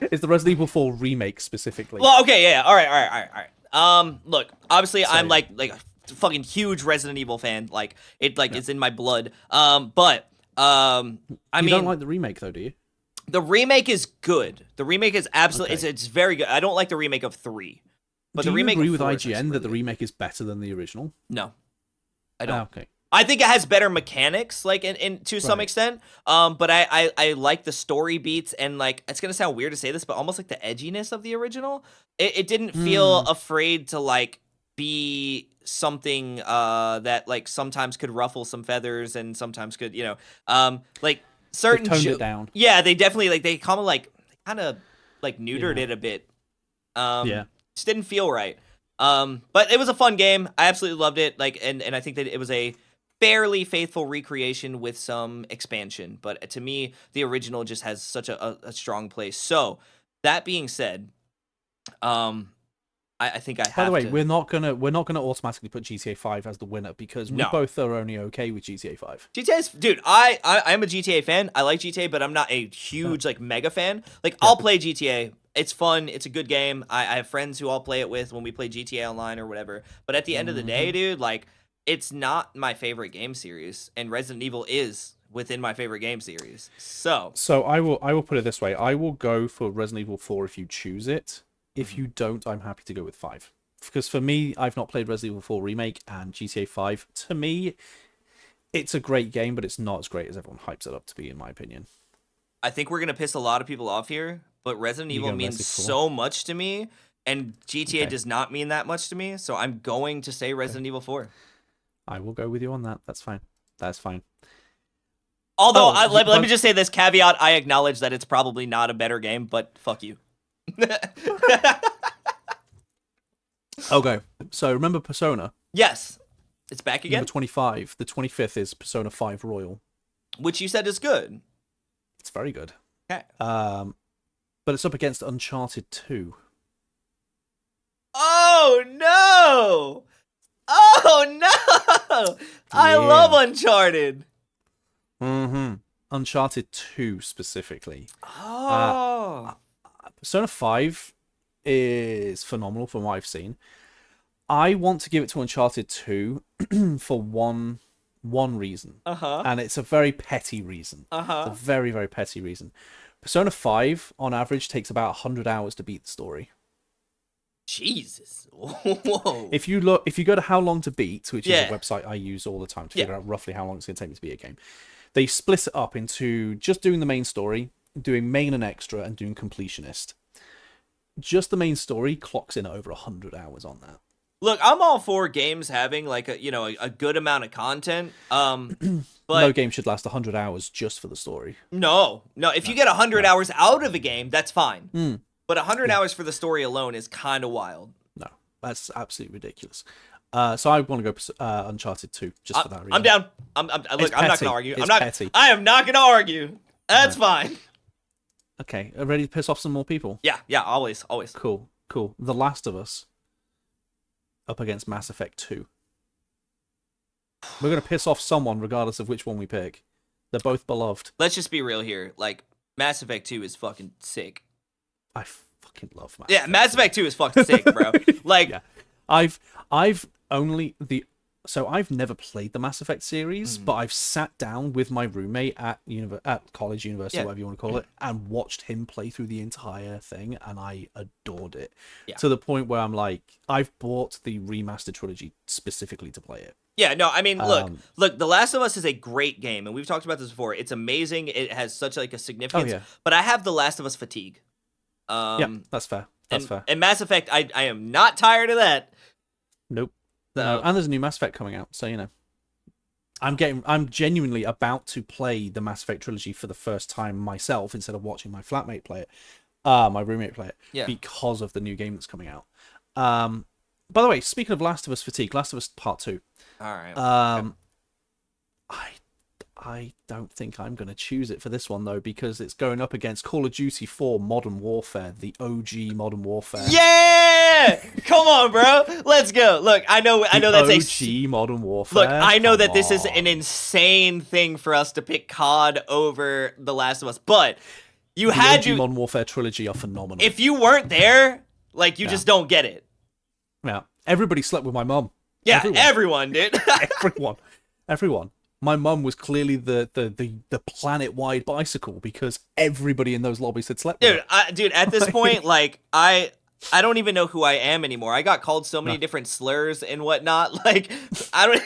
It's the Resident Evil 4 Remake specifically. Well, okay, yeah. All right. Look, obviously I'm like a fucking huge Resident Evil fan. Like, it's in my blood. But I mean, you don't like the remake though, do you? The remake is good. The remake is absolutely it's very good. I don't like the remake of 3. But do the remake you agree of with 4 IGN that the remake is better than the original? No. I don't. Okay. I think it has better mechanics, like in to some extent. But I like the story beats, and like, it's gonna sound weird to say this, but almost like the edginess of the original. It didn't feel afraid to like be something that like sometimes could ruffle some feathers and sometimes could, like They've certain toned it down. yeah, they definitely like they kind of like neutered Yeah. it a bit. Yeah. Just didn't feel right. But it was a fun game. I absolutely loved it. Like, and I think that it was a fairly faithful recreation with some expansion. But to me, the original just has such a strong place. So that being said, I think I By the have way, to. we're not gonna automatically put GTA 5 as the winner because we No. both are only okay with GTA 5. GTA's, dude, I'm a GTA fan. I like GTA, but I'm not a huge like mega fan. Like I'll play GTA. It's fun. It's a good game. I have friends who I'll play it with when we play GTA online or whatever. But at the end of the day, dude, like it's not my favorite game series, and Resident Evil is within my favorite game series. So I will put it this way. I will go for Resident Evil 4 if you choose it. If you don't, I'm happy to go with 5. Because for me, I've not played Resident Evil 4 Remake and GTA 5. To me, it's a great game, but it's not as great as everyone hypes it up to be, in my opinion. I think we're gonna piss a lot of people off here, but Resident You Evil go means Resident 4. so much to me, and GTA Okay. does not mean that much to me. So I'm going to say Resident Evil 4. I will go with you on that. That's fine. That's fine. Although, Oh, let me just say this caveat: I acknowledge that it's probably not a better game, but fuck you. Okay. So remember Persona? Yes, it's back again, Number 25. The 25th is Persona 5 Royal. which you said is good. It's very good. Okay. But it's up against Uncharted 2. Oh no! Oh no! I Yeah. love Uncharted. Mm-hmm. Uncharted 2 specifically. Oh. Persona 5 is phenomenal from what I've seen. I want to give it to Uncharted 2 for one reason. Uh-huh. And it's a very petty reason. Uh-huh. It's a very, very petty reason. Persona 5, on average, takes about 100 hours to beat the story. Jesus. Whoa. If you go to How Long to Beat, which is Yeah. a website I use all the time to figure out roughly how long it's going to take me to beat a game, they split it up into just doing the main story, doing main and extra, and doing completionist. Just the main story clocks in at over 100 hours on that. Look, I'm all for games having like a good amount of content. But No game should last 100 hours just for the story. no. If you get 100 hours out of a game, that's fine. Mm. But 100 hours for the story alone is kind of wild. No, that's absolutely ridiculous. So I want to go Uncharted 2 just for that reason. I'm down. Look, I'm not petty. gonna argue. It's petty. I am not gonna argue. That's fine. Okay, ready to piss off some more people? Yeah, always. Cool. The Last of Us up against Mass Effect 2. We're going to piss off someone regardless of which one we pick. They're both beloved. Let's just be real here. Like, Mass Effect 2 is fucking sick. I fucking love Mass Yeah, Effect. Mass Effect 2 is fucking sick, bro. Like, Yeah. I've never played the Mass Effect series, but I've sat down with my roommate at college, university, whatever you want to call it, and watched him play through the entire thing, and I adored it. Yeah. To the point where I'm like, I've bought the remastered trilogy specifically to play it. yeah, no, I mean, look, The Last of Us is a great game, and we've talked about this before. It's amazing. It has such like a significance. yeah. But I have The Last of Us fatigue. Yeah, that's fair. That's fair. And Mass Effect, I am not tired of that. Nope. So- No, and there's a new Mass Effect coming out, so you know. I'm genuinely about to play the Mass Effect trilogy for the first time myself instead of watching my flatmate play it, my roommate play it, because of the new game that's coming out. By the way, speaking of Last of Us fatigue, Last of Us Part 2. All right. I don't think I'm going to choose it for this one though, because it's going up against Call of Duty 4 Modern Warfare, the OG Modern Warfare. Yeah! Come on, bro. Let's go. Look, I know that's OG Modern Warfare. Look, I know that this is Come an on. insane thing for us to pick COD over The Last of Us, but you The had OG to. Modern Warfare trilogy are phenomenal. If you weren't there, like you just don't get it. Yeah, everybody slept with my mum. Yeah, everyone did. Everyone. My mum was clearly the planet-wide bicycle because everybody in those lobbies had slept with her. Dude, at this point, like I don't even know who I am anymore. I got called so many different slurs and whatnot. Like I don't.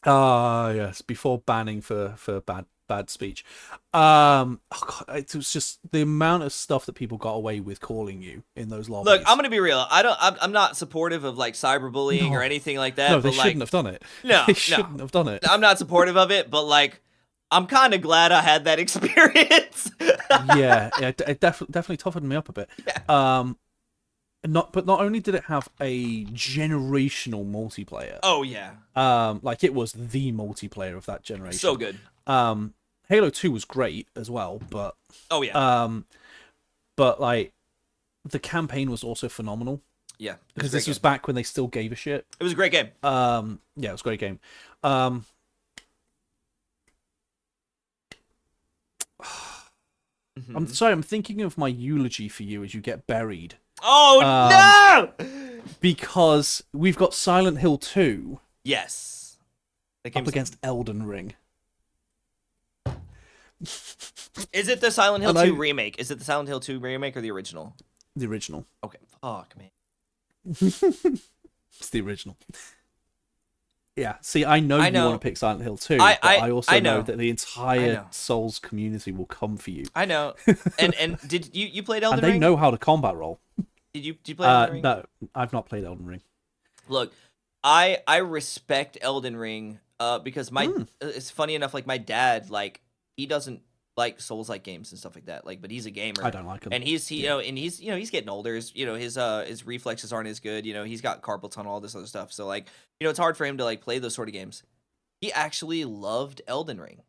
Yes, before banning for bad bad speech. Oh God, it was just the amount of stuff that people got away with calling you in those lobbies. Look, I'm gonna be real. I'm not supportive of like cyberbullying or No, anything like that. no, they But like, shouldn't have done it. no, They no, shouldn't have done it. I'm not supportive of it. But like, I'm kind of glad I had that experience. Yeah, it definitely toughened me up a bit. Yeah. But not only did it have a generational multiplayer, Oh yeah, like it was the multiplayer of that generation. so good. Halo 2 was great as well, but Oh yeah, like the campaign was also phenomenal yeah. because this was back when they still gave a shit. It was a great game. Yeah, it was a great game. I'm sorry, I'm thinking of my eulogy for you as you get buried. Oh no! Because we've got Silent Hill 2 Yes. up against Elden Ring. Is it the Silent Hill 2 remake? Is it the Silent Hill 2 remake or the original? The original. Okay. Fuck, man. It's the original. Yeah. See, I know you want to pick Silent Hill 2, but I also know that the entire Souls community will come for you. I know. And did you played Elden Ring? And they know how to combat roll. Did you play Elden Ring? No, I've not played Elden Ring. Look, I respect Elden Ring because it's funny enough, like my dad, like he doesn't like Souls-like games and stuff like that. Like, but he's a gamer. I don't like him. And he's getting older. His reflexes aren't as good. You know, he's got carpal tunnel, all this other stuff. So like, it's hard for him to like play those sort of games. He actually loved Elden Ring.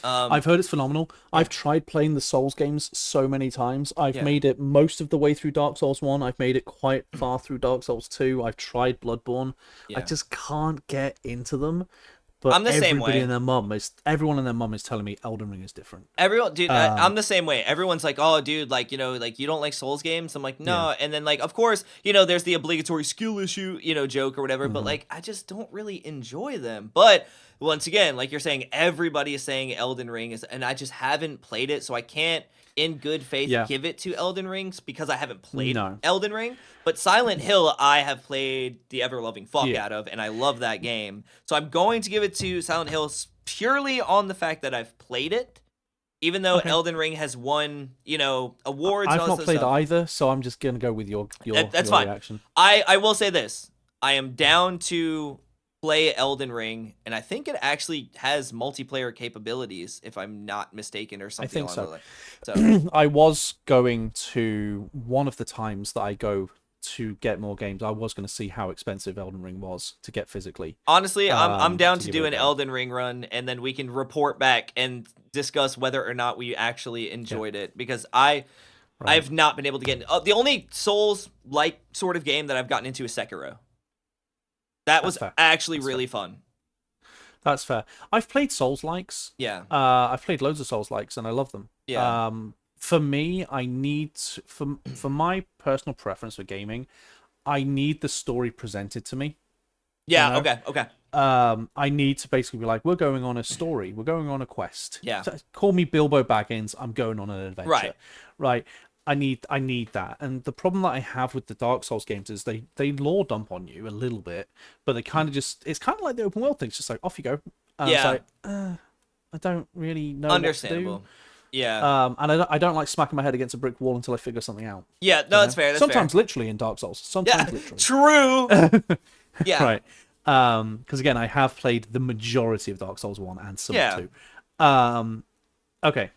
I've heard it's phenomenal. Yeah. I've tried playing the Souls games so many times. I've made it most of the way through Dark Souls 1. I've made it quite far through Dark Souls 2. I've tried Bloodborne. Yeah. I just can't get into them. But I'm the same way. Everyone and their mum is telling me Elden Ring is different. Everyone, dude, I'm the same way. Everyone's like, "Oh, dude, like like you don't like Souls games." I'm like, "No." Yeah. And then like, of course, there's the obligatory skill issue, joke or whatever. But like, I just don't really enjoy them. But once again, like you're saying, everybody is saying Elden Ring is, and I just haven't played it, so I can't, in good faith, give it to Elden Rings because I haven't played Elden Ring. But Silent Hill, I have played the ever-loving fuck out of, and I love that game. So I'm going to give it to Silent Hill purely on the fact that I've played it, even though Elden Ring has won, awards. I've not played either, so I'm just going to go with your That's fine. Reaction. I will say this. I am down to play Elden Ring, and I think it actually has multiplayer capabilities, if I'm not mistaken, or something. I think so. I was going to, one of the times that I go to get more games, I was going to see how expensive Elden Ring was to get physically. Honestly, I'm down to do an Elden Ring run, and then we can report back and discuss whether or not we actually enjoyed it, because I've not been able to get the only Souls-like sort of game that I've gotten into is Sekiro. That was actually really fun. That's fair. I've played Souls-likes. Yeah. I've played loads of Souls-likes, and I love them. Yeah. For me, I need for my personal preference for gaming, I need the story presented to me. Yeah. Okay. I need to basically be like, we're going on a story, we're going on a quest. Yeah. So, call me Bilbo Baggins. I'm going on an adventure. Right. I need that. And the problem that I have with the Dark Souls games is they lore dump on you a little bit, but they kind of it's kind of like the open world thing. It's just like, off you go. Yeah. It's like, I don't really know Understandable. what to do. Yeah. And I don't like smacking my head against a brick wall until I figure something out. Yeah, no, that's fair. That's sometimes fair. Literally in Dark Souls. Sometimes literally. True. Yeah. Right. Because again, I have played the majority of Dark Souls 1 and some 2. Okay.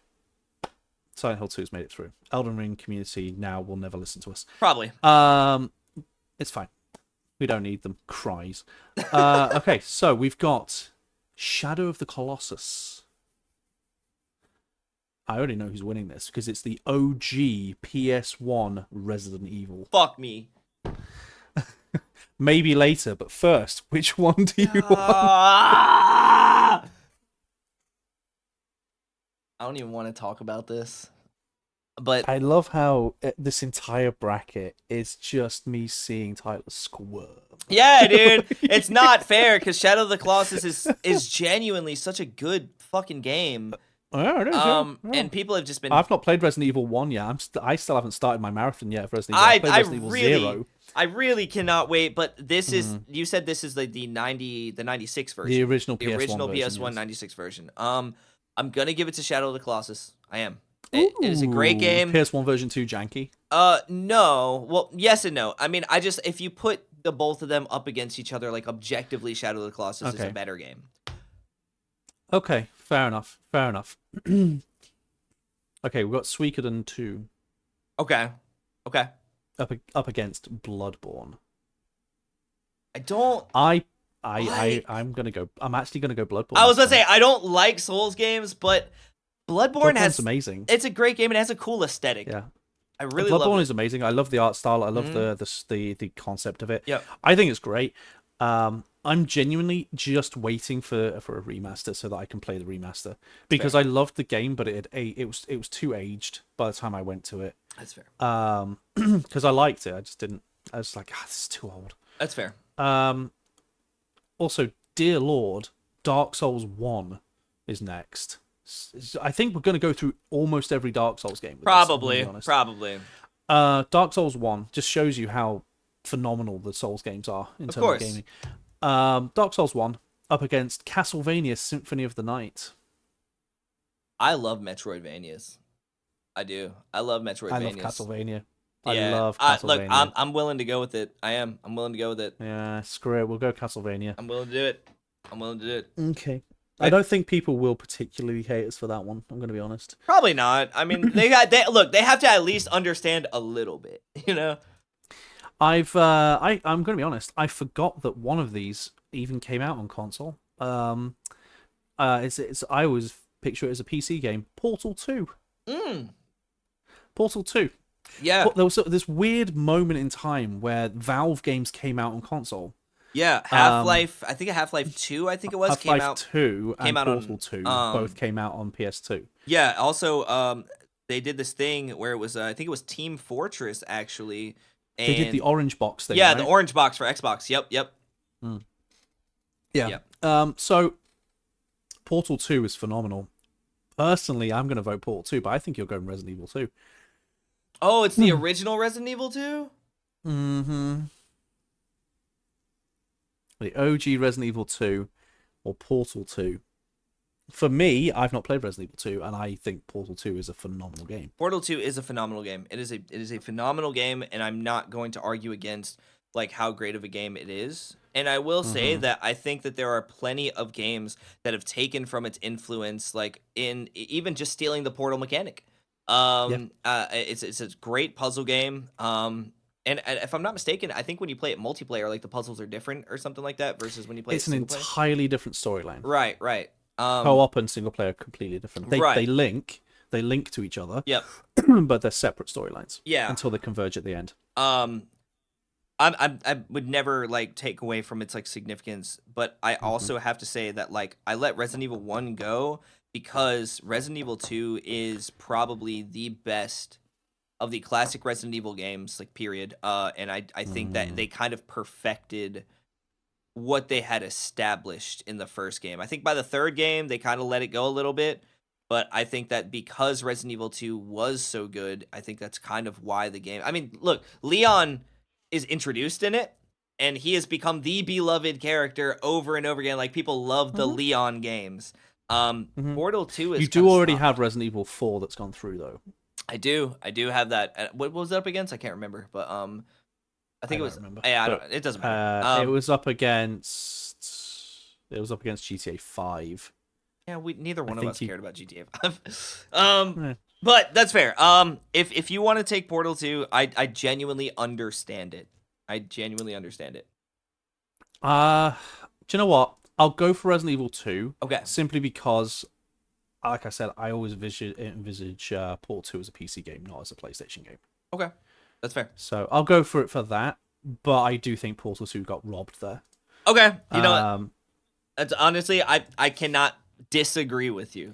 Silent Hill 2's made it through. Elden Ring community now will never listen to us. Probably. It's fine. We don't need them. Cries. Okay, so we've got Shadow of the Colossus. I already know who's winning this because it's the OG PS1 Resident Evil. Fuck me. Maybe later, but first, which one do you want? I don't even want to talk about this. But I love how this entire bracket is just me seeing Tyler squirm. Yeah, dude. It's not fair because Shadow of the Colossus is genuinely such a good fucking game. Yeah, it is, and people have just been. I've not played Resident Evil 1 yet. I still haven't started my marathon yet for Resident Evil. I played Resident Evil 0. I really cannot wait. But this is. You said this is the 96 version. The original PS1 the original version, PS1 yes. 96 version. I'm gonna give it to Shadow of the Colossus. I am. It is a great Ooh, game. PS1 version 2 janky. No. Well, yes and no. I mean, if you put the both of them up against each other, like objectively, Shadow of the Colossus is a Okay. better game. Okay, fair enough. Fair enough. Okay, we've got Suikoden 2 Okay. Okay. up against Bloodborne. I don't I like. I'm actually gonna go Bloodborne. I was this gonna say time. I don't like Souls games, but Bloodborne Bloodborne's has. amazing. It's a great game and it has a cool aesthetic. Yeah. I really love Bloodborne it. is amazing. I love the art style. I love Mhm. the concept of it. Yep. I think it's great. I'm genuinely just waiting for a remaster so that I can play the remaster because fair. I loved the game, but it was too aged by the time I went to it. That's fair. Because I liked it, I just didn't. I was like, this is too old. That's fair. Also, dear Lord, Dark Souls 1 is next. I think we're going to go through almost every Dark Souls game. With Probably. this, I'm gonna be honest. Probably. Dark Souls 1 just shows you how phenomenal the Souls games are in terms of gaming. Dark Souls 1 up against Castlevania Symphony of the Night. I love Metroidvanias. I do. I love Metroidvanias. I love Castlevania. Yeah. I love Castlevania. Look, I'm willing to go with it. I am. I'm willing to go with it. Yeah, screw it. We'll go Castlevania. I'm willing to do it. I'm willing to do it. Okay. I don't think people will particularly hate us for that one. I'm going to be honest. Probably not. I mean, they have to at least understand a little bit, you know. I'm going to be honest. I forgot that one of these even came out on console. It's I always picture it as a PC game. Portal 2. Portal 2. Yeah. There was this weird moment in time where Valve games came out on console. Yeah, Half-Life. I think Half-Life 2. I think it was Half-Life 2 and out Portal on, 2 both came out on PS2. Yeah. Also, they did this thing where it was. I think it was Team Fortress actually. And, They did the orange box thing. Yeah, right? the orange box for Xbox. Yep. Yeah. So Portal 2 is phenomenal. Personally, I'm going to vote Portal 2, but I think you're going Resident Evil 2. Oh, it's the original Resident Evil 2? Mm-hmm. The OG Resident Evil 2 or Portal 2. For me, I've not played Resident Evil 2, and I think Portal 2 is a phenomenal game. Portal 2 is a phenomenal game. It is a phenomenal game, and I'm not going to argue against like how great of a game it is. And I will say that I think that there are plenty of games that have taken from its influence, like in even just stealing the Portal mechanic. It's a great puzzle game. And if I'm not mistaken, I think when you play it multiplayer, like the puzzles are different or something like that versus when you play It's it an single player. entirely different storyline. Right. Co-op and single player are completely different. They Right. they link to each other. Yep. But they're separate storylines. Yeah. Until they converge at the end. I would never like take away from its like significance, but I also have to say that like I let Resident Evil 1 go because Resident Evil 2 is probably the best of the classic Resident Evil games, like period. And I think that they kind of perfected what they had established in the first game. I think by the third game they kind of let it go a little bit, but I think that because Resident Evil 2 was so good, I think that's kind of why the game. I mean, look, Leon is introduced in it, and he has become the beloved character over and over again. Like people love the Leon games. Portal 2 is. You do already have Resident Evil 4 that's gone through though. I do have that. What was it up against? I can't remember, but I think it was. Remember. Yeah, I don't. It doesn't matter. It was up against GTA 5. Yeah, neither one of us cared about GTA 5. Yeah. But that's fair. If you want to take Portal 2, I genuinely understand it. I genuinely understand it. Do you know what? I'll go for Resident Evil 2. Okay. Simply because, like I said, I always envisage Portal 2 as a PC game, not as a PlayStation game. Okay. That's fair. So I'll go for it for that. But I do think Portal 2 got robbed there. Okay. You know what? That's honestly, I cannot disagree with you.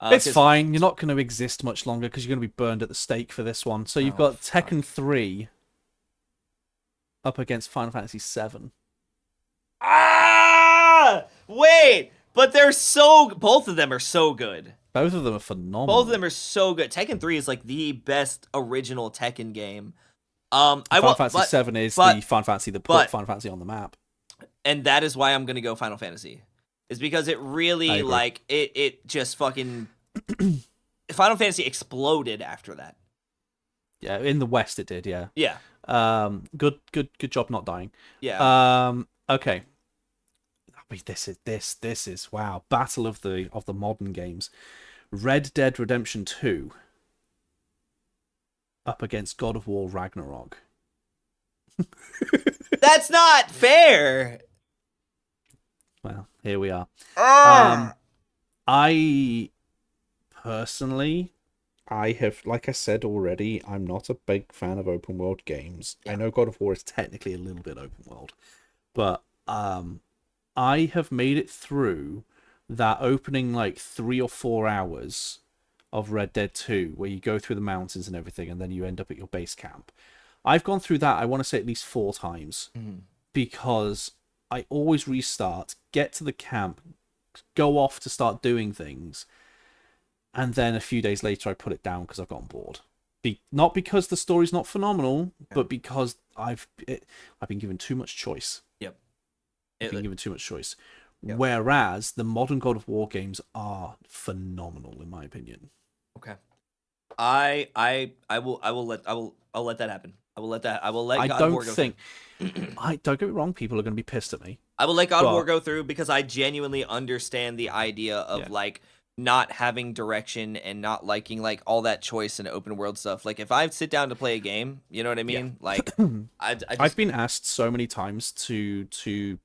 It's fine. You're not going to exist much longer because you're going to be burned at the stake for this one. So you've got Tekken 3 up against Final Fantasy 7. Wait, but both of them are so good. Both of them are phenomenal. Both of them are so good. Tekken 3 is like the best original Tekken game. Final Fantasy 7 is the Final Fantasy that put Final Fantasy on the map. And that is why I'm going to go Final Fantasy. is because it I really agree. like it just fucking Final Fantasy exploded after that. Yeah, in the West it did. Yeah. Yeah, Good job not dying. yeah, Okay. I mean, this is wow. Battle of the modern games. Red Dead Redemption 2 up against God of War Ragnarok. that's not fair. Well, here we are. Ah, I personally, I have, like I said already, I'm not a big fan of open world games. I yeah, know God of War is technically a little bit open world, but I have made it through that opening like 3 or 4 hours of Red Dead 2, where you go through the mountains and everything, and then you end up at your base camp. I've gone through that, I want to say at least 4 times, Mhm. because I always restart, get to the camp, go off to start doing things, and then a few days later I put it down because I've gotten bored. Not because the story's not phenomenal, Yeah. but because I've been given too much choice. Yep. I've been given too much choice. Yep. Whereas the modern God of War games are phenomenal, in my opinion. Okay. I'll let that happen. I will let I God of don't War go through. think I don't get me wrong, people are going to be pissed at me, I will let God of War but go through because I genuinely understand the idea of yeah, like not having direction and not liking like all that choice and open world stuff. Like if I sit down to play a game, you know what I yeah. mean? Like I I've just been asked so many times to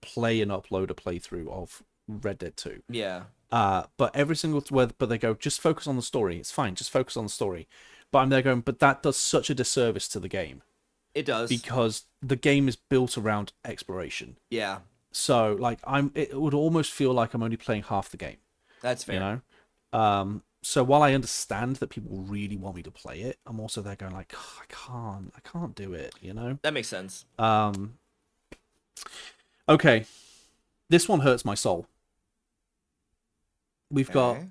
play and upload a playthrough of Red Dead 2. yeah, But every single but they go, just focus on the story. It's fine, just focus on the story. But I'm there going, but that does such a disservice to the game it does. because the game is built around exploration. Yeah, So like it would almost feel like I'm only playing half the game, that's you fair. know? So while I understand that people really want me to play it, I'm also there going like, "Oh, I can't do it, you know?" That makes sense. Um okay, this one hurts my soul. We've got Okay.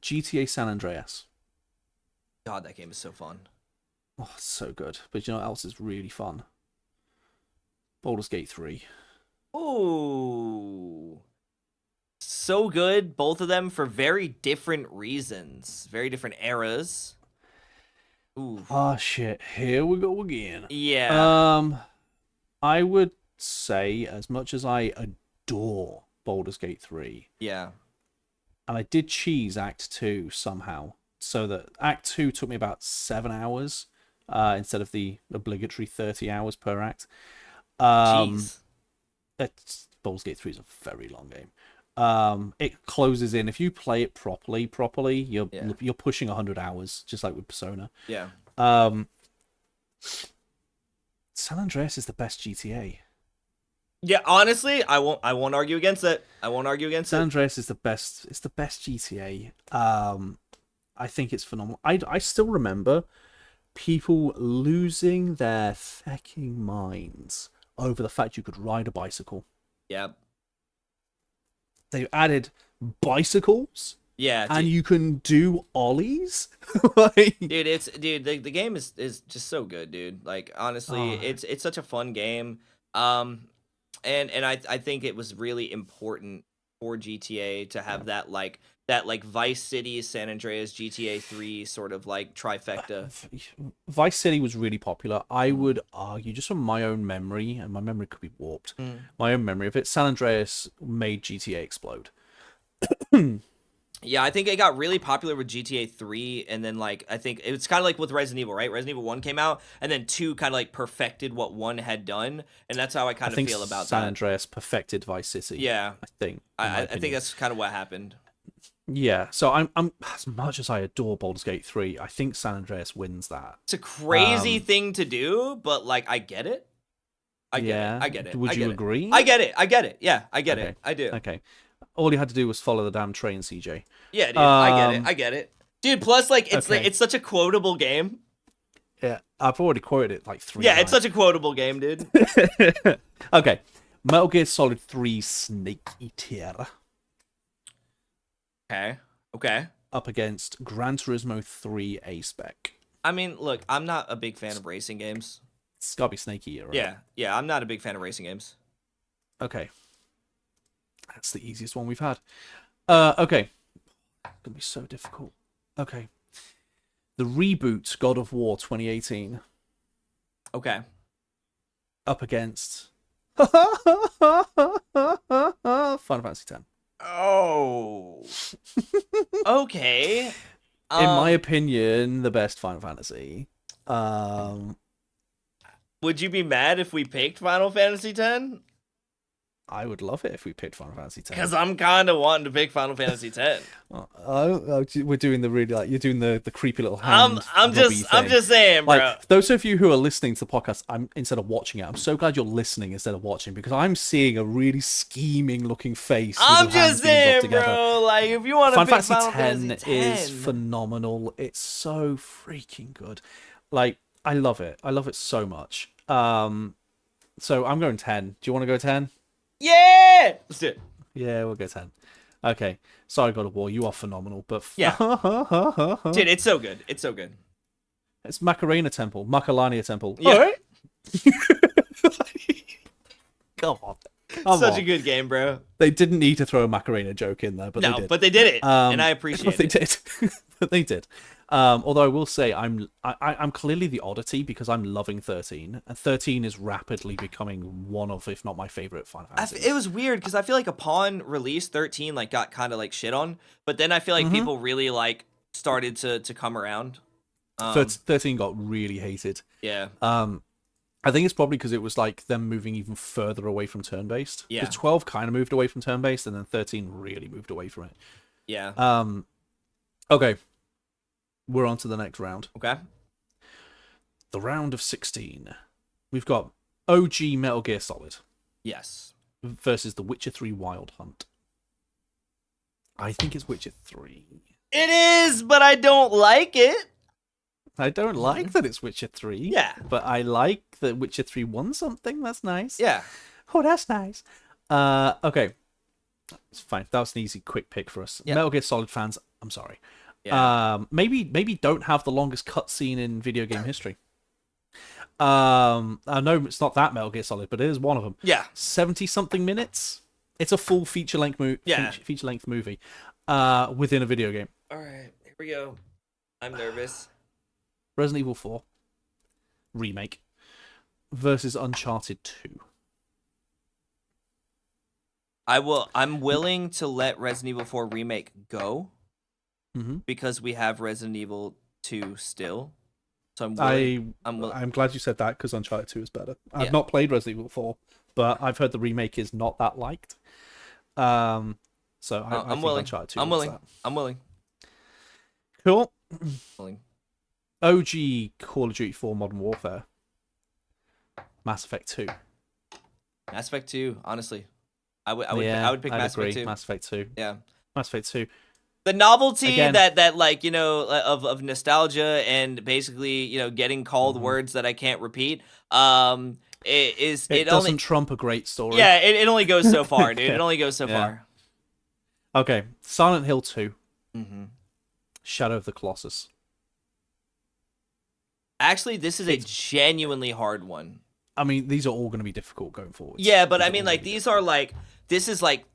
GTA San Andreas. God, that game is so fun. Oh, it's so good. But you know what else is really fun? Baldur's Gate 3. Ooh. So good, both of them for very different reasons, very different eras. Ooh. Oh shit, here we go again. Yeah. Um I would say as much as I adore Baldur's Gate 3, Yeah. and I did cheese Act 2 somehow, so that Act 2 took me about 7 hours instead of the obligatory 30 hours per act. Um, Jeez. Baldur's Gate 3 is a very long game. It closes in if you play it properly, Yeah. you're pushing 100 hours, just like with Persona. Yeah. Um, San Andreas is the best GTA. Yeah, honestly, I won't argue against it. I won't argue against San it. Andreas is the best. It's the best GTA. I think it's phenomenal. I still remember people losing their fucking minds over the fact you could ride a bicycle. Yeah. They've added bicycles Yeah, and dude, you can do ollies. Like, the game is just so good, dude. Like honestly, oh, it's such a fun game. And I think it was really important for GTA to yeah. have that like Vice City, San Andreas, GTA 3 sort of like trifecta. Vice City was really popular. I Mm. would argue, just from my own memory, and my memory could be warped, Mm. my own memory of it, San Andreas made GTA explode. Yeah, I think it got really popular with GTA 3, and then like I think it's kind of like with Resident Evil, right? Resident Evil 1 came out, and then 2 kind of like perfected what 1 had done, and that's how I I kind of think feel about San that. Andreas perfected Vice City. Yeah, I think, in my I think opinion. that's kind of what happened. Yeah, so I'm as much as I adore Baldur's Gate 3, I think San Andreas wins that. It's a crazy Um, thing to do, but like I get it. I get it. yeah, I get it. I would you get it. I agree? get it. I get it. Yeah, I get it. Okay, I do. okay. All you had to do was follow the damn train, CJ. Yeah, dude. I get it. Um, I get it. Dude, plus like okay, it's such a quotable game. yeah, I've already quoted it like three Yeah, it's such times. a quotable game, dude. Okay, Metal Gear Solid 3 Snake Eater Okay. Okay. up against Gran Turismo 3 A-Spec. I mean, look, I'm not a big fan of racing games. It's gotta be Snake Eater, right? Yeah. Yeah, I'm not a big fan of racing games. Okay. That's the easiest one we've had. Okay. It's gonna be so difficult. Okay. The reboot God of War 2018 Okay. up against Final Fantasy X. Oh. Okay. In my opinion, the best Final Fantasy. Would you be mad if we picked Final Fantasy X? I would love it if we picked Final Fantasy X. Because I'm kind of wanting to pick Final Fantasy X. We're doing the really you're doing the creepy little hand. I'm just saying, bro. Like those of you who are listening to the podcast, instead of watching it, I'm so glad you're listening instead of watching because I'm seeing a really scheming looking face. I'm with the hands just being rubbed saying, together. bro. Like if you want to pick Final Fantasy X X is phenomenal. It's so freaking good. Like I love it. I love it so much. So I'm going 10. Do you want to go 10? Yeah, let's do it. Yeah, we'll go 10. Okay. Sorry, God of War, you are phenomenal, but Yeah. Dude, it's so good. It's so good. It's Macarena Temple, Macalania Temple. Yeah. All right. Come on. Such a good game, bro. They didn't need to throw a Macarena joke in there, but they did. But they did it, and I appreciate it. They did. But they did. Although I will say I'm clearly the oddity because I'm loving 13, and 13 is rapidly becoming one of, if not my favorite Final Fantasy. It was weird because I feel like upon release, 13 like got kind of like shit on, but then I feel like people really like started to come around. 13 got really hated. Yeah. I think it's probably because it was like them moving even further away from turn-based. Yeah. Because 12 kind of moved away from turn-based, and then 13 really moved away from it. Yeah. Okay. We're on to the next round. Okay. The round of 16. We've got OG Metal Gear Solid. Yes. Versus The Witcher 3 Wild Hunt. I think it's Witcher 3. It is, but I don't like it. I don't like that it's Witcher 3. Yeah. But I like that Witcher 3 won something. That's nice. Yeah. Oh, that's nice. Okay. It's fine. That was an easy, quick pick for us. Yeah. Metal Gear Solid fans, I'm sorry. Yeah. Maybe don't have the longest cutscene in video game history. I know it's not that Metal Gear Solid, but it is one of them. Yeah. 70-something minutes. It's a full feature-length movie. Within a video game. All right, here we go. I'm nervous. Resident Evil 4 remake versus Uncharted 2. I'm willing to let Resident Evil 4 remake go because we have Resident Evil 2 still. So I'm glad you said that because Uncharted 2 is better. I've not played Resident Evil 4, but I've heard the remake is not that liked. So I think willing. Uncharted 2 I'm willing. I'm willing. Cool. Willing. OG Call of Duty 4 Modern Warfare. Mass Effect 2. Mass Effect 2, honestly. I would pick Mass Effect 2. Mass Effect 2. Yeah. Mass Effect 2. The novelty that like, you know, of nostalgia and basically, you know, getting called words that I can't repeat. It doesn't only trump a great story. Yeah, it only goes so far, dude. It only goes so far. Okay. Silent Hill 2. Mm-hmm. Shadow of the Colossus. Actually, this is a genuinely hard one. I mean, these are all going to be difficult going forward. Yeah, but I mean, like, these are like, this is like,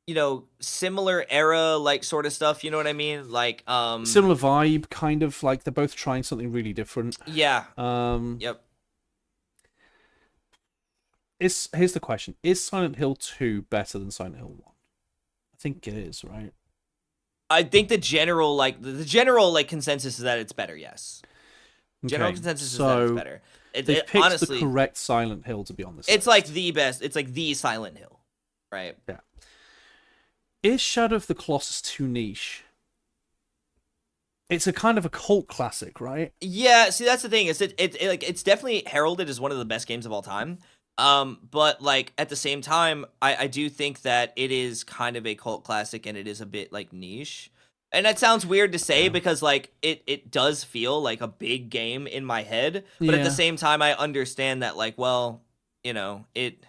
you know, similar era, like, sort of stuff. You know what I mean? Like, similar vibe, kind of like they're both trying something really different. Yeah. Yep. Here's the question: is Silent Hill 2 better than Silent Hill 1? I think it is, right? I think the general consensus is that it's better. Yes. General consensus is that it's better. They've picked honestly, the correct Silent Hill to be on this. It's like the best. It's like the Silent Hill, right? Yeah. Is Shadow of the Colossus too niche? It's a kind of a cult classic, right? Yeah. See, that's the thing. It's definitely heralded as one of the best games of all time. But like at the same time, I do think that it is kind of a cult classic and it is a bit like niche. And that sounds weird to say because like it does feel like a big game in my head, but at the same time I understand that like, well, you know, it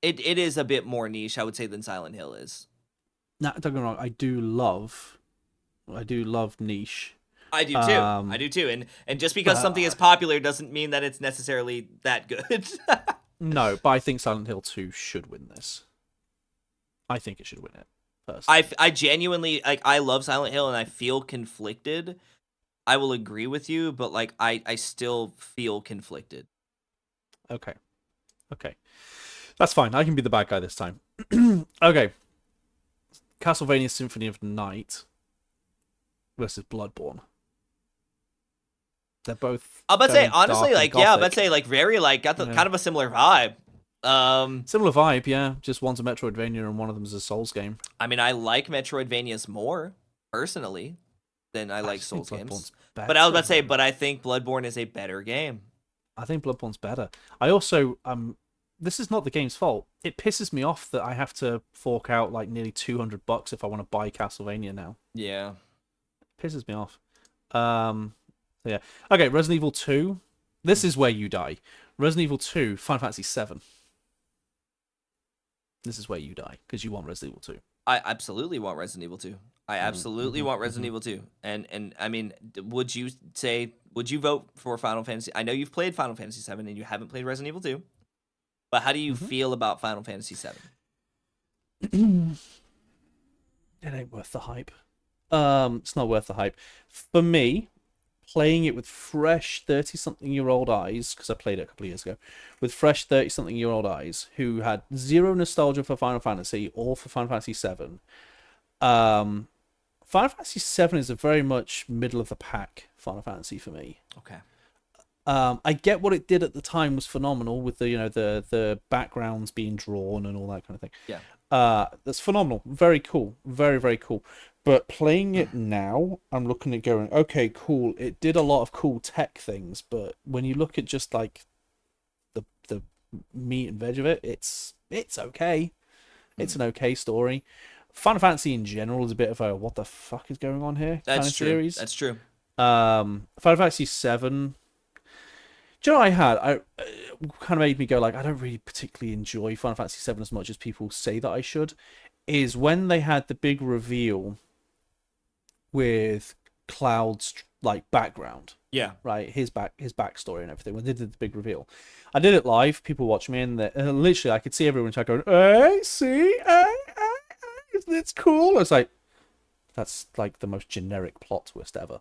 is a bit more niche, I would say, than Silent Hill is. Now, don't get me wrong, I do love niche. I do too. I do too. And just because something is popular doesn't mean that it's necessarily that good. No, but I think Silent Hill 2 should win this. I think it should win it. Personally. I genuinely like. I love Silent Hill, and I feel conflicted. I will agree with you, but like I still feel conflicted. Okay. Okay. That's fine. I can be the bad guy this time. Okay. Castlevania Symphony of the Night versus Bloodborne. They're both. I'll about to say very honestly, dark and like yeah, I'll about gothic. to say like very like got the Yeah. kind of a similar vibe. Similar vibe, yeah. Just one's a Metroidvania and one of them is a Souls game. I mean, I like Metroidvanias more personally than I like think Souls games. Bloodborne's better. But I was about to say, but I think Bloodborne is a better game. I think Bloodborne's better. I also this is not the game's fault. It pisses me off that I have to fork out like nearly $200 if I want to buy Castlevania now. Yeah. It pisses me off. So yeah. Okay, Resident Evil 2. This is where you die. Resident Evil 2, Final Fantasy 7. This is where you die because you want Resident Evil 2. I absolutely want Resident Evil 2. I absolutely want Resident Evil 2. And I mean, would you vote for Final Fantasy? I know you've played Final Fantasy 7 and you haven't played Resident Evil 2. But how do you feel about Final Fantasy 7? It ain't worth the hype. It's not worth the hype. For me, playing it with fresh 30-something-year-old eyes, because I played it a couple of years ago, with fresh 30-something-year-old eyes who had zero nostalgia for Final Fantasy or for Final Fantasy 7. Final Fantasy 7 is a very much middle of the pack Final Fantasy for me. Okay. I get what it did at the time was phenomenal with the the backgrounds being drawn and all that kind of thing. Yeah. That's phenomenal. Very cool. Very, very cool. But playing it now, I'm looking at going, okay, cool. It did a lot of cool tech things, but when you look at just like the meat and veg of it, it's okay. It's an okay story. Final Fantasy in general is a bit of a what the fuck is going on here kind of true. series. That's true. Final Fantasy 7. Do you know what I had? I kind of made me go like, I don't really particularly enjoy Final Fantasy 7 as much as people say that I should. Is when they had the big reveal with Cloud's like background, Yeah. right? His backstory and everything. When they did the big reveal, I did it live. People watched me, and literally I could see everyone chat going, "Hey, see, it's cool." I was like, that's like the most generic plot twist ever.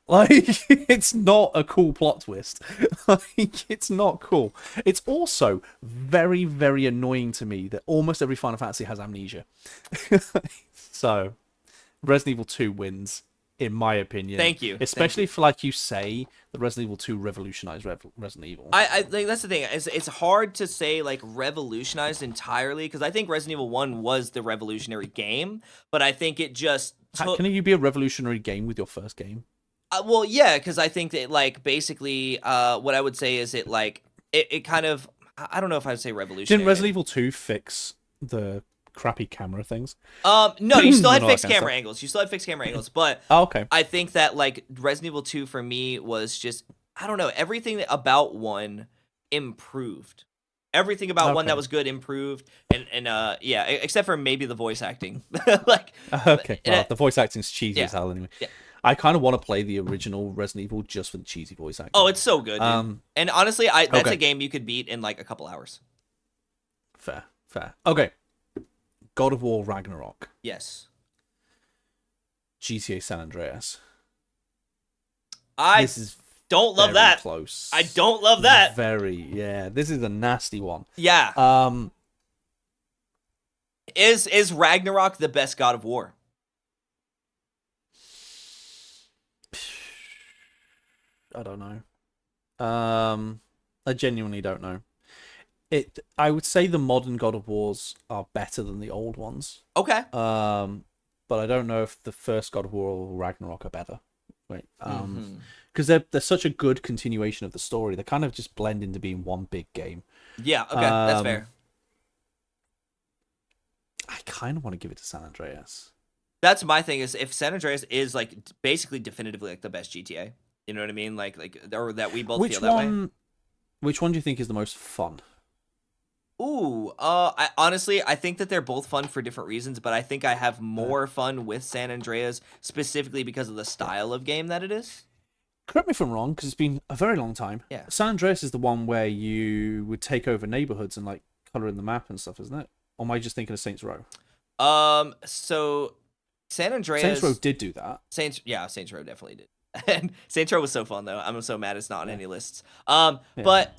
Like, it's not a cool plot twist. Like, it's not cool. It's also very, very annoying to me that almost every Final Fantasy has amnesia. So, Resident Evil 2 wins, in my opinion. Thank you. Especially if, like you say, the Resident Evil 2 revolutionized Resident Evil. I think that's the thing. It's hard to say like revolutionized entirely because I think Resident Evil 1 was the revolutionary game, but I think it just took... Can you be a revolutionary game with your first game? Well, yeah, because I think that like basically, what I would say is it kind of, I don't know if I would say revolutionary. Didn't Resident Evil 2 fix the crappy camera things? No, you still had No, fixed that kind of camera stuff. angles. You still had fixed camera angles, but Oh, okay. I think that like Resident Evil 2 for me was just, I don't know, everything about 1 improved. Everything about 1 that was good improved, and yeah, except for maybe the voice acting. Like Okay, well, the voice acting's cheesy yeah. as hell anyway. Yeah. I kind of want to play the original Resident Evil just for the cheesy voice acting. Oh, it's so good, dude. And honestly, that's okay. a game you could beat in like a couple hours. Fair. Okay. God of War Ragnarok. Yes. GTA San Andreas. This is don't love that. Close. I don't love that. Yeah. This is a nasty one. Yeah. Is Ragnarok the best God of War? I don't know. I genuinely don't know. I would say the modern God of Wars are better than the old ones. Okay. But I don't know if the first God of War or Ragnarok are better. Right. Because they're such a good continuation of the story. They kind of just blend into being one big game. Yeah. Okay. That's fair. I kind of want to give it to San Andreas. That's my thing. Is if San Andreas is like basically definitively like the best GTA. You know what I mean? Like, or that we both feel that way. Which one do you think is the most fun? Ooh, I honestly think that they're both fun for different reasons, but I think I have more fun with San Andreas specifically because of the style of game that it is. Correct me if I'm wrong, because it's been a very long time. Yeah. San Andreas is the one where you would take over neighborhoods and like color in the map and stuff, isn't it? Or am I just thinking of Saints Row? So San Saints Row Andreas, did do that. Saints Row definitely did. And Saints Row was so fun though. I'm so mad it's not on Yeah, any lists. yeah. But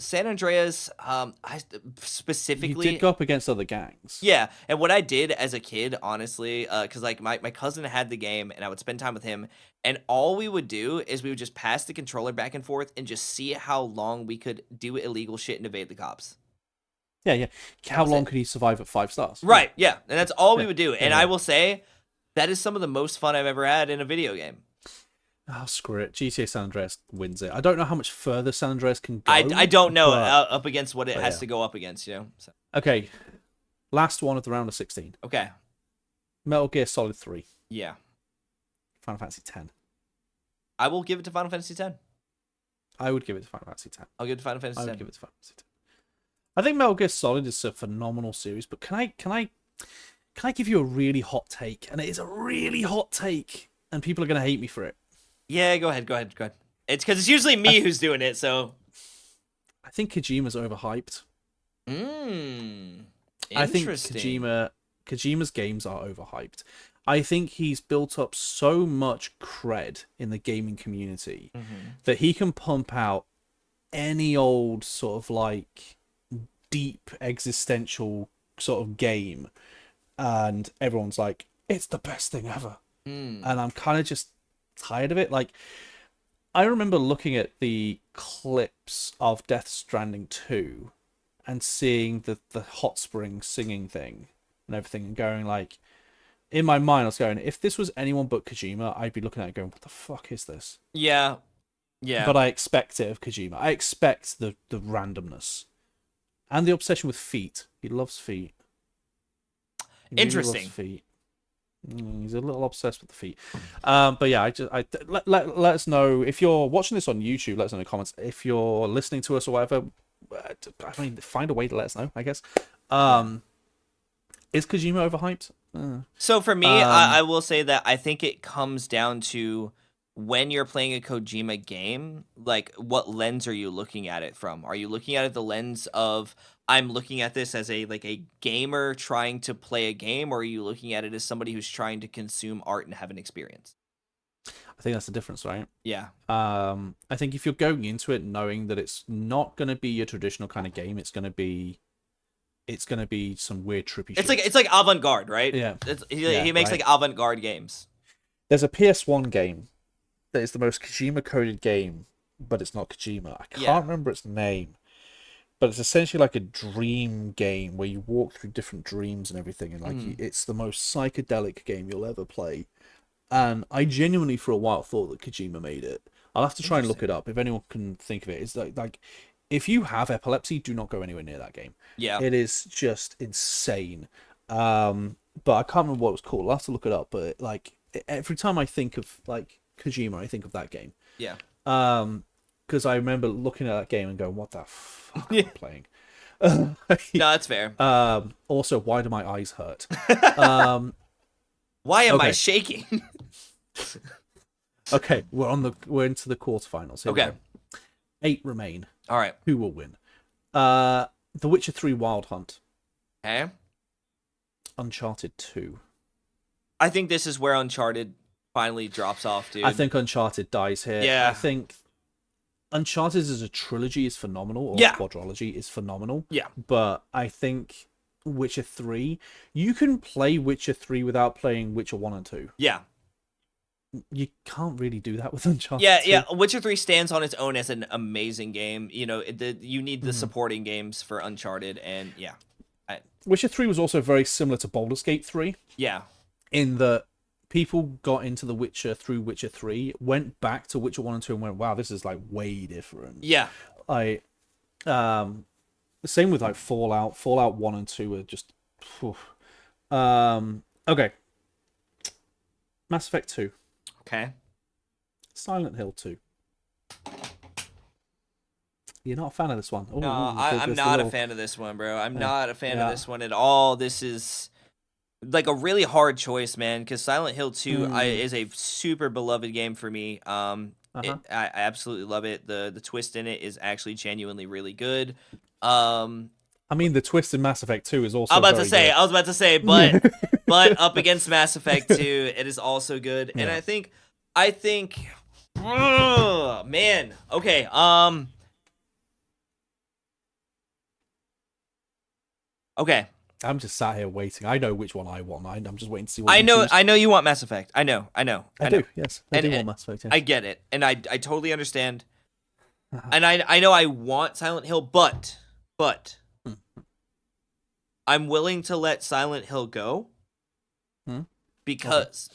San Andreas, I You did specifically, go up against other gangs. yeah. And what I did as a kid, honestly, because like my cousin had the game, and I would spend time with him, and all we would do is we would just pass the controller back and forth and just see how long we could do illegal shit and evade the cops. Yeah, yeah. That How was long it. could he survive at 5 stars? Yeah, Right. Yeah. And that's all we yeah, would do. yeah, And I yeah. will say that is some of the most fun I've ever had in a video game. Oh, screw it. GTA San Andreas wins it. I don't know how much further San Andreas can I go, don't know but up against what it has yeah. to go up against, you know. So, Okay, last one of the round of 16. okay. Metal Gear Solid 3, Yeah. Final Fantasy 10. I will give it to Final Fantasy X. I would give it to Final Fantasy 10. I'll give it to Final Fantasy I would X. give it to Final Fantasy 10. I think Metal Gear Solid is a phenomenal series, but can I give you a really hot take? And it is a really hot take, and people are going to hate me for it. Yeah, go ahead. It's because it's usually me who's doing it, so. I think Kojima's overhyped. Interesting. I think Kojima's games are overhyped. I think he's built up so much cred in the gaming community that he can pump out any old sort of like deep existential sort of game, and everyone's like, it's the best thing ever. And I'm kind of just tired of it. Like, I remember looking at the clips of Death Stranding 2 and seeing the hot spring singing thing and everything, and going like, in my mind I was going, if this was anyone but Kojima, I'd be looking at it going, what the fuck is this? Yeah. Yeah. But I expect it of Kojima. I expect the randomness and the obsession with feet. He loves feet. He really Interesting. loves feet. He's a little obsessed with the feet. But yeah, let us know if you're watching this on YouTube. Let us know in the comments. If you're listening to us or whatever, I mean, find a way to let us know, I guess. Is Kojima overhyped? So for me, I will say that I think it comes down to when you're playing a Kojima game, like what lens are you looking at it from? Are you looking at it the lens of I'm looking at this as a gamer trying to play a game, or are you looking at it as somebody who's trying to consume art and have an experience? I think that's the difference, right? Yeah. I think if you're going into it knowing that it's not going to be your traditional kind of game, it's going to be some weird trippy shit. It's like avant-garde, right? Yeah. He makes right. like avant-garde games. There's a PS1 game that is the most Kojima coded game, but it's not Kojima. I can't remember its name, but it's essentially like a dream game where you walk through different dreams and everything, and like it's the most psychedelic game you'll ever play. And I genuinely for a while thought that Kojima made it. I'll have to try and look it up if anyone can think of it. It's like if you have epilepsy, do not go anywhere near that game. Yeah. It is just insane. But I can't remember what it was called. I'll have to look it up. But like every time I think of like Kojima, I think of that game. Yeah. Because I remember looking at that game and going, "What the fuck am I playing?" No, that's fair. Also, why do my eyes hurt? Why am I shaking? Okay, we're into the quarterfinals. Here Okay. 8 remain. All right. Who will win? The Witcher 3 Wild Hunt. Okay. Uncharted 2. I think this is where Uncharted finally drops off, dude. I think Uncharted dies here. Yeah. I think Uncharted as a trilogy is phenomenal, or quadrology is phenomenal. Yeah. But I think Witcher 3, you can play Witcher 3 without playing Witcher 1 and 2. Yeah. You can't really do that with Uncharted. Yeah. Witcher 3 stands on its own as an amazing game. You know, you need the supporting games for Uncharted, and yeah. Witcher 3 was also very similar to Baldur's Gate 3. Yeah. In that people got into The Witcher through Witcher 3, went back to Witcher 1 and 2 and went, wow, this is like way different. Yeah. Same with like Fallout. Fallout 1 and 2 are just... Okay. Mass Effect 2. Okay. Silent Hill 2. You're not a fan of this one? No, I'm not a fan of this one, bro. I'm not a fan of this one at all. This is like a really hard choice, man, because Silent Hill 2 is a super beloved game for me. I absolutely love it. The twist in it is actually genuinely really good. I mean, the twist in Mass Effect 2 is I also was about to very say, good. I was about to say, but up against Mass Effect 2, it is also good. And Yeah. I think, man, okay, okay. I'm just sat here waiting. I know which one I want. I'm just waiting to see what you choose. I know you want Mass Effect. I know, I do, yes. I do and want Mass Effect, I yes. get it, and I totally understand, and I know I want Silent Hill, but Hmm. I'm willing to let Silent Hill go Hmm. Okay. because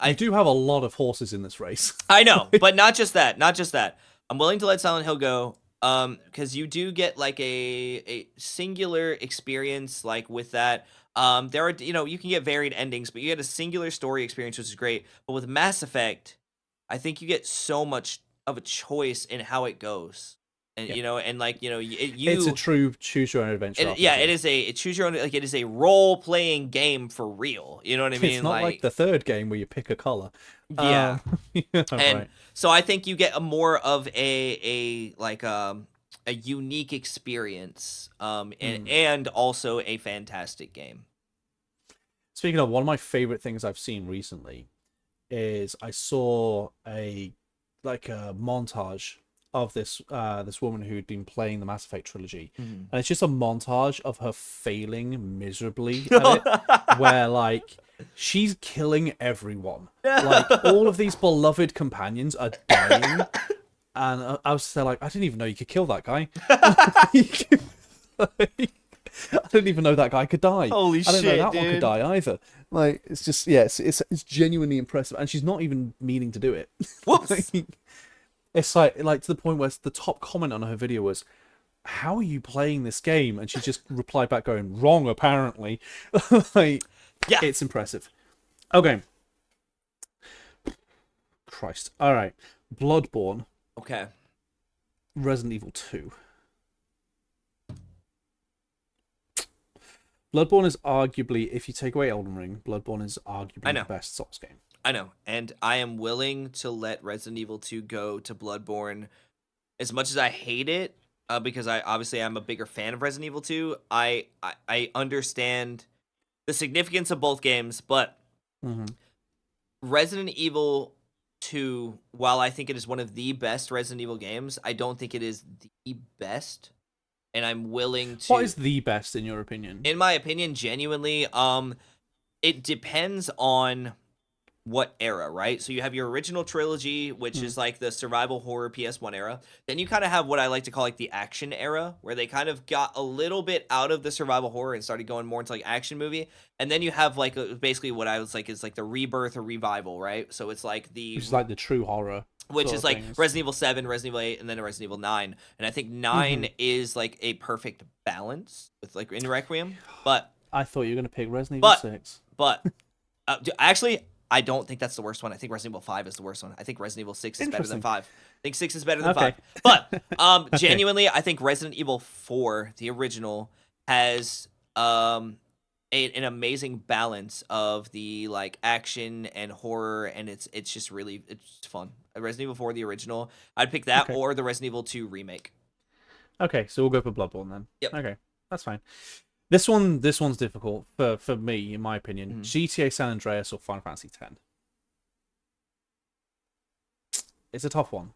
You do have a lot of horses in this race. I know, but not just that, not just that. I'm willing to let Silent Hill go, because you do get like a singular experience like with that. There are, you know, you can get varied endings, but you get a singular story experience, which is great. But with Mass Effect, I think you get so much of a choice in how it goes, and Yeah. you know, and like you know, It's a you true choose your own adventure yeah, RPG. it choose your own, like it is a role playing game for real. You know what I It's mean? not like Like the third game where you pick a color. yeah. Yeah, And right. so I think you get a more of a unique experience, Hmm. and also a fantastic game. Speaking of, one of my favorite things I've seen recently is I saw a montage of this woman who'd been playing the Mass Effect trilogy, Mhm. and it's just a montage of her failing miserably at it, where like she's killing everyone, like all of these beloved companions are dying, and I was there like, I didn't even know you could kill that guy. Like, I didn't even know that guy could die. Holy I didn't know shit, that one could dude! die either. Like, it's just, yeah, it's genuinely impressive, and she's not even meaning to do it. Whoops! Like, it's like to the point where the top comment on her video was, "How are you playing this game?" And she just replied back, going, "Wrong, apparently." Like, Yeah. it's impressive. Okay, Christ. All right, Bloodborne, Okay. Resident Evil 2. Bloodborne is arguably, if you take away Elden Ring, Bloodborne is I arguably the know. best Souls game. I know. And I am willing to let Resident Evil 2 go to Bloodborne as much as I hate it, because I obviously I'm a bigger fan of Resident Evil 2. I understand the significance of both games, but Hmm. Resident Evil 2, while I think it is one of the best Resident Evil games, I don't think it is the best. And I'm willing What to, is the best in your opinion? in my opinion, genuinely, it depends on what era, right? So you have your original trilogy, which Hmm. is like the survival horror PS1 era. Then you kind of have what I like to call like the action era, where they kind of got a little bit out of the survival horror and started going more into like action movie. And then you have like basically what I was like is like the rebirth or revival, right? So it's like the Which is like the true horror which sort is of like things. Resident Evil 7, Resident Evil 8, and then Resident Evil 9. And I think Hmm. 9 is like a perfect balance with like in Requiem. But I thought you were gonna pick Resident Evil but 6. but actually, I don't think that's the worst one. I think Resident Evil 5 is the worst one. I think Resident Evil 6 is better than Interesting. 5. I think 6 is better than Okay. 5. But Okay. genuinely, I think Resident Evil 4, the original, has an amazing balance of the like action and horror, and it's just really it's fun. Resident Evil 4, the original, I'd pick that Okay. or the Resident Evil 2 remake. Okay. So we'll go for Bloodborne then. Yep. Okay, that's fine. This one's difficult for me, in my opinion. Mhm. GTA San Andreas or Final Fantasy X. It's a tough one.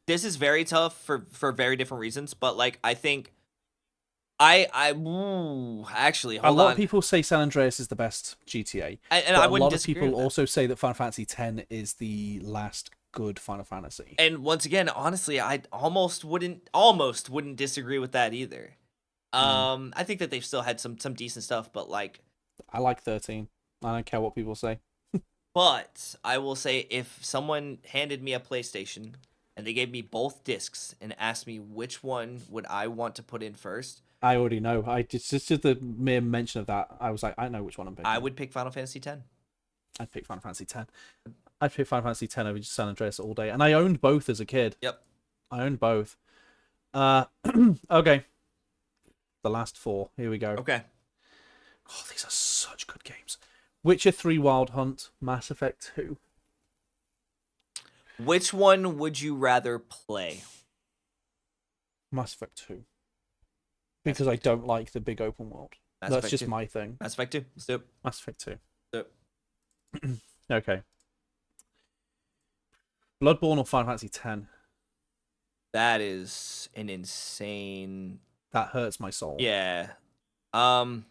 This is very tough for very different reasons, but like I think actually A hold lot of on. people say San Andreas is the best GTA, And but I a wouldn't lot of disagree people with that. also say that Final Fantasy X is the last good Final Fantasy. And once again, honestly, I almost wouldn't disagree with that either. Mm. I think that they've still had some decent stuff, but like, I like 13. I don't care what people say. but I will say if someone handed me a PlayStation and they gave me both discs and asked me which one would I want to put in first, I already know. I just the mere mention of that, I was like, I know which one I'm I picking. would pick Final Fantasy X. I'd pick Final Fantasy X. I'd pick Final Fantasy X over just San Andreas all day, and I owned both as a kid. Yep. I owned both. Uh, okay. The last four. Here we go. Okay. Oh, these are such good games. Witcher 3 Wild Hunt, Mass Effect 2. Which one would you rather play? Mass Effect 2. Mass because I Effect 2. don't like the big open world. Mass That's Effect just 2. my thing. Mass Effect 2. Let's do it. Mass Effect 2. Do it. Okay. Bloodborne or Final Fantasy X? That is an insane. That hurts my soul. Yeah. Um,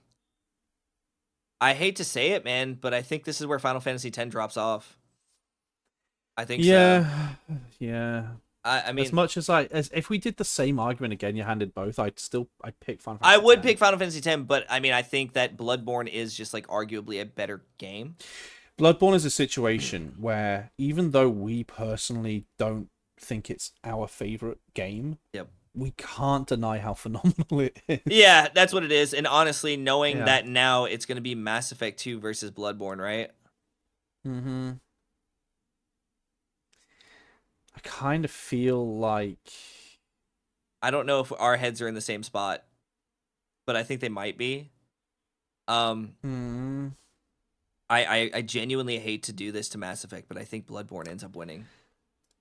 I hate to say it, man, but I think this is where Final Fantasy X drops off. I think so. Yeah, yeah. I As mean, much as if we did the same argument again, you handed both, I'd pick Final I Fantasy would X. pick Final Fantasy X, but I mean, I think that Bloodborne is just like arguably a better game. Bloodborne is a situation where even though we personally don't think it's our favorite game, Yep. we can't deny how phenomenal it is. Yeah, that's what it is. And honestly, knowing Yeah. that now it's going to be Mass Effect 2 versus Bloodborne, right? Mm-hmm. I kind of feel like I don't know if our heads are in the same spot, but I think they might be. hmm, I genuinely hate to do this to Mass Effect, but I think Bloodborne ends up winning.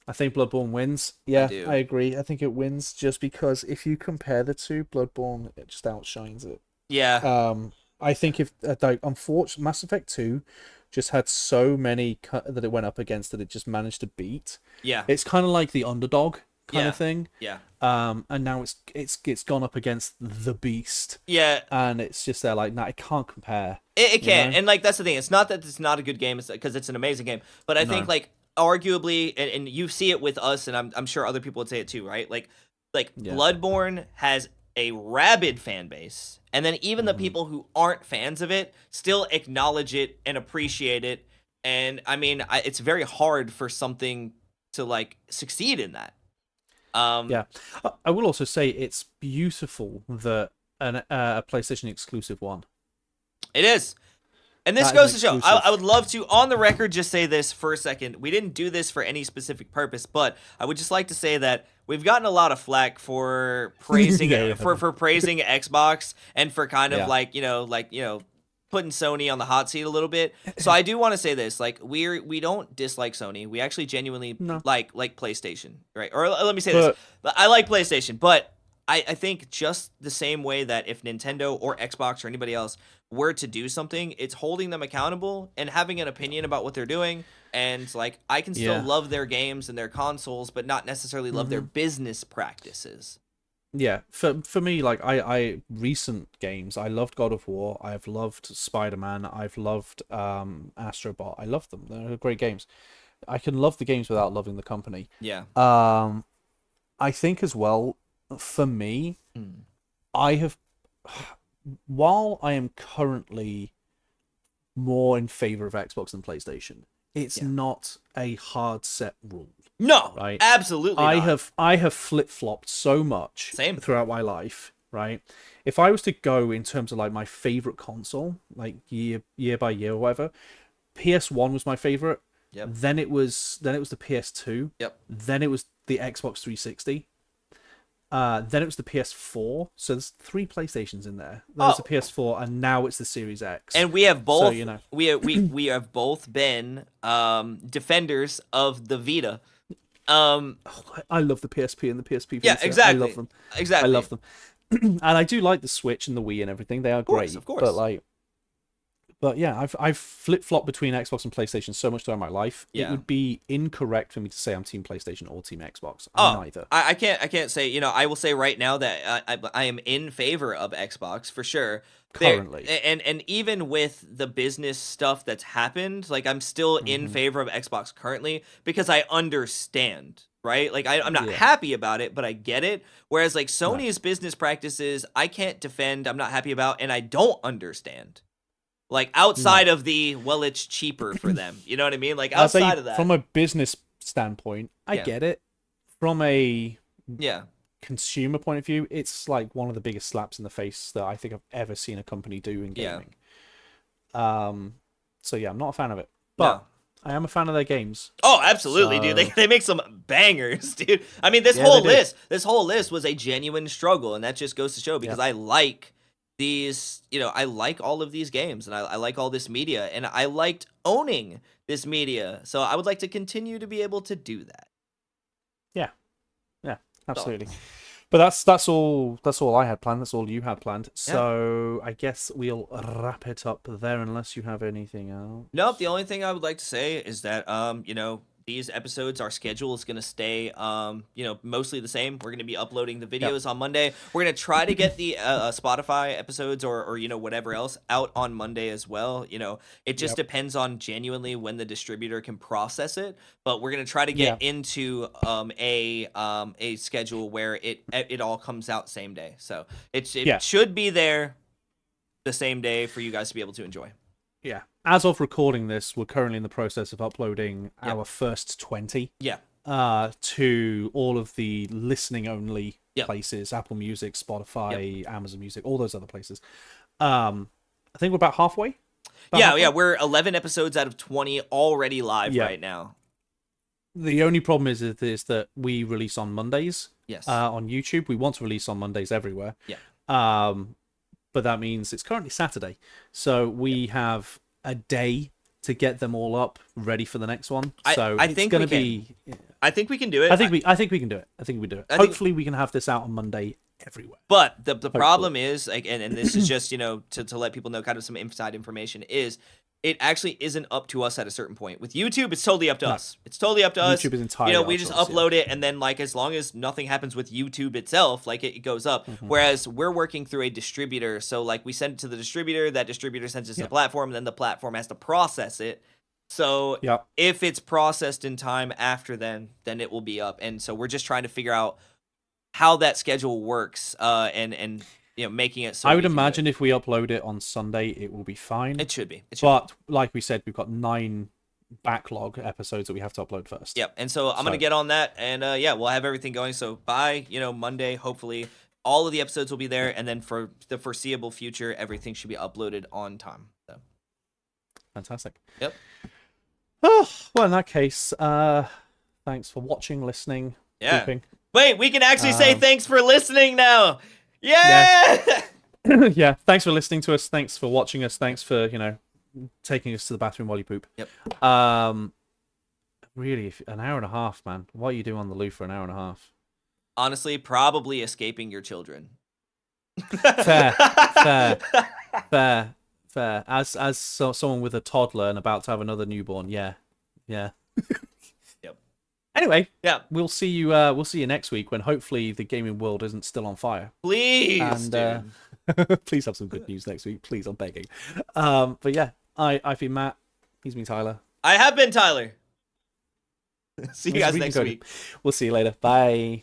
I think Bloodborne wins. I Yeah, do. I agree. I think it wins just because if you compare the two, Bloodborne it just outshines it. Yeah. I think if like unfortunately Mass Effect 2 just had so many that it went up against that it just managed to beat. Yeah. It's kind of like the underdog kind Yeah. of thing. Yeah. And now it's gone up against the beast, Yeah. and it's just there like, nah, it can't compare. It You can. know? And like that's the thing. It's not that it's not a good game, it's because it's an amazing game. But I think No. like arguably and you see it with us and I'm sure other people would say it too, right? Like Yeah. Bloodborne has a rabid fan base. And then even the people who aren't fans of it still acknowledge it and appreciate it. And I mean, it's very hard for something to like succeed in that. Yeah, I will also say it's beautiful that a PlayStation exclusive one. It is. And this That is an goes to show, exclusive. I would love to, on the record, just say this for a second. We didn't do this for any specific purpose, but I would just like to say that we've gotten a lot of flack for praising Yeah, for praising Xbox and for kind of Yeah. like putting Sony on the hot seat a little bit. So I do want to say this, like we don't dislike Sony. We actually genuinely No. like PlayStation, right? Or let me say But this. I like PlayStation, but I think just the same way that if Nintendo or Xbox or anybody else were to do something, it's holding them accountable and having an opinion about what they're doing. And like, I can still Yeah. love their games and their consoles, but not necessarily love their business practices. yeah, for me, like I recent games, I loved God of War, I've loved Spider-Man, I've loved Astro Bot. I love them. They're great games. I can love the games without loving the company. Yeah. I think as well, for me, Mm. I have, while I am currently more in favor of Xbox than PlayStation, it's Yeah. not a hard set rule. No, Right. absolutely not. I have flip-flopped so much Same. throughout my life, right? If I was to go in terms of like my favorite console, like year by year or whatever, PS1 was my favorite. Yep. Then it was the PS2. Yep. Then it was the Xbox 360. Then it was the PS4. So there's 3 PlayStations in there. Then it's the PS4, and now it's the Series X. And we have both. So, you know. we have both been defenders of the Vita. I love the PSP and the PSP. Yeah, Vita. exactly. I love them. Exactly. I love them. And I do like the Switch and the Wii and everything. They are great. Of course. But yeah, I've flip flopped between Xbox and PlayStation so much throughout my life. Yeah. It would be incorrect for me to say I'm Team PlayStation or Team Xbox. I'm neither. I can't say. I will say right now that I am in favor of Xbox for sure. Currently. And even with the business stuff that's happened, like I'm still in favor of Xbox currently because I understand, right? Like I'm not happy about it, but I get it. Whereas like Sony's business practices, I can't defend, I'm not happy about, and I don't understand. Like outside of the, well, it's cheaper for them. You know what I mean? Like outside of that. From a business standpoint, I get it. From a consumer point of view, it's like one of the biggest slaps in the face that I think I've ever seen a company do in gaming. So yeah, I'm not a fan of it. But I am a fan of their games. Oh, absolutely, dude. They make some bangers, dude. I mean, this whole list was a genuine struggle, and that just goes to show because I like these, I like all of these games, and I like all this media, and I liked owning this media. So I would like to continue to be able to do that. Yeah, absolutely. But that's all I had planned. That's all you had planned. Yeah. So I guess we'll wrap it up there unless you have anything else. Nope. The only thing I would like to say is that these episodes, our schedule is gonna stay mostly the same. We're gonna be uploading the Yep. videos on Monday. We're gonna try to get the Spotify episodes or whatever else out on Monday as well. It just Yep. depends on genuinely when the distributor can process it. But we're gonna try to Yeah. get into a schedule where it all comes out same day. So it Yeah. should be there the same day for you guys to be able to enjoy. Yeah. As of recording this, we're currently in the process of uploading Yep. our first 20 Yeah. to all of the listening only Yep. places, Apple Music, Spotify, Amazon Music, all those other places. I think we're about halfway. Yeah, we're 11 episodes out of 20 already live Yeah. right now. The only problem is that we release on Mondays Yes. on YouTube. We want to release on Mondays everywhere. Yeah. But that means it's currently Saturday, so we have a day to get them all up, ready for the next one. So I it's think going we to be. I think we can do it. I think we can do it. I think we do it. Hopefully, we can have this out on Monday everywhere. But the problem is, like, and this is just to let people know kind of some inside information is. It actually isn't up to us at a certain point. With YouTube, it's totally up to us. It's totally up to us. YouTube is entirely we up just to us, upload it, and then like as long as nothing happens with YouTube itself, like it goes up. Whereas we're working through a distributor, so like we send it to the distributor, that distributor sends it to the platform, and then the platform has to process it. So if it's processed in time after then it will be up. And so we're just trying to figure out how that schedule works, and making it so I would imagine if we upload it on Sunday, it will be fine. It should be. But like we said, we've got 9 backlog episodes that we have to upload first. Yep. And so I'm gonna get on that, and we'll have everything going. So by Monday, hopefully, all of the episodes will be there, and then for the foreseeable future, everything should be uploaded on time. So. Fantastic. Yep. Oh, well, in that case, thanks for watching, listening, pooping. Wait, we can actually say thanks for listening now. Yeah. Yeah. Thanks for listening to us. Thanks for watching us. Thanks for taking us to the bathroom while you poop. Yep. Really, an hour and a half, man. What are you doing on the loo for an hour and a half? Honestly, probably escaping your children. Fair. As someone with a toddler and about to have another newborn, yeah. Yep. Anyway, yeah, we'll see you. We'll see you next week when hopefully the gaming world isn't still on fire. Please, and please have some good news next week. Please, I'm begging. But yeah, I've been Matt. He's been Tyler. I have been Tyler. See you guys next week. We'll see you later. Bye.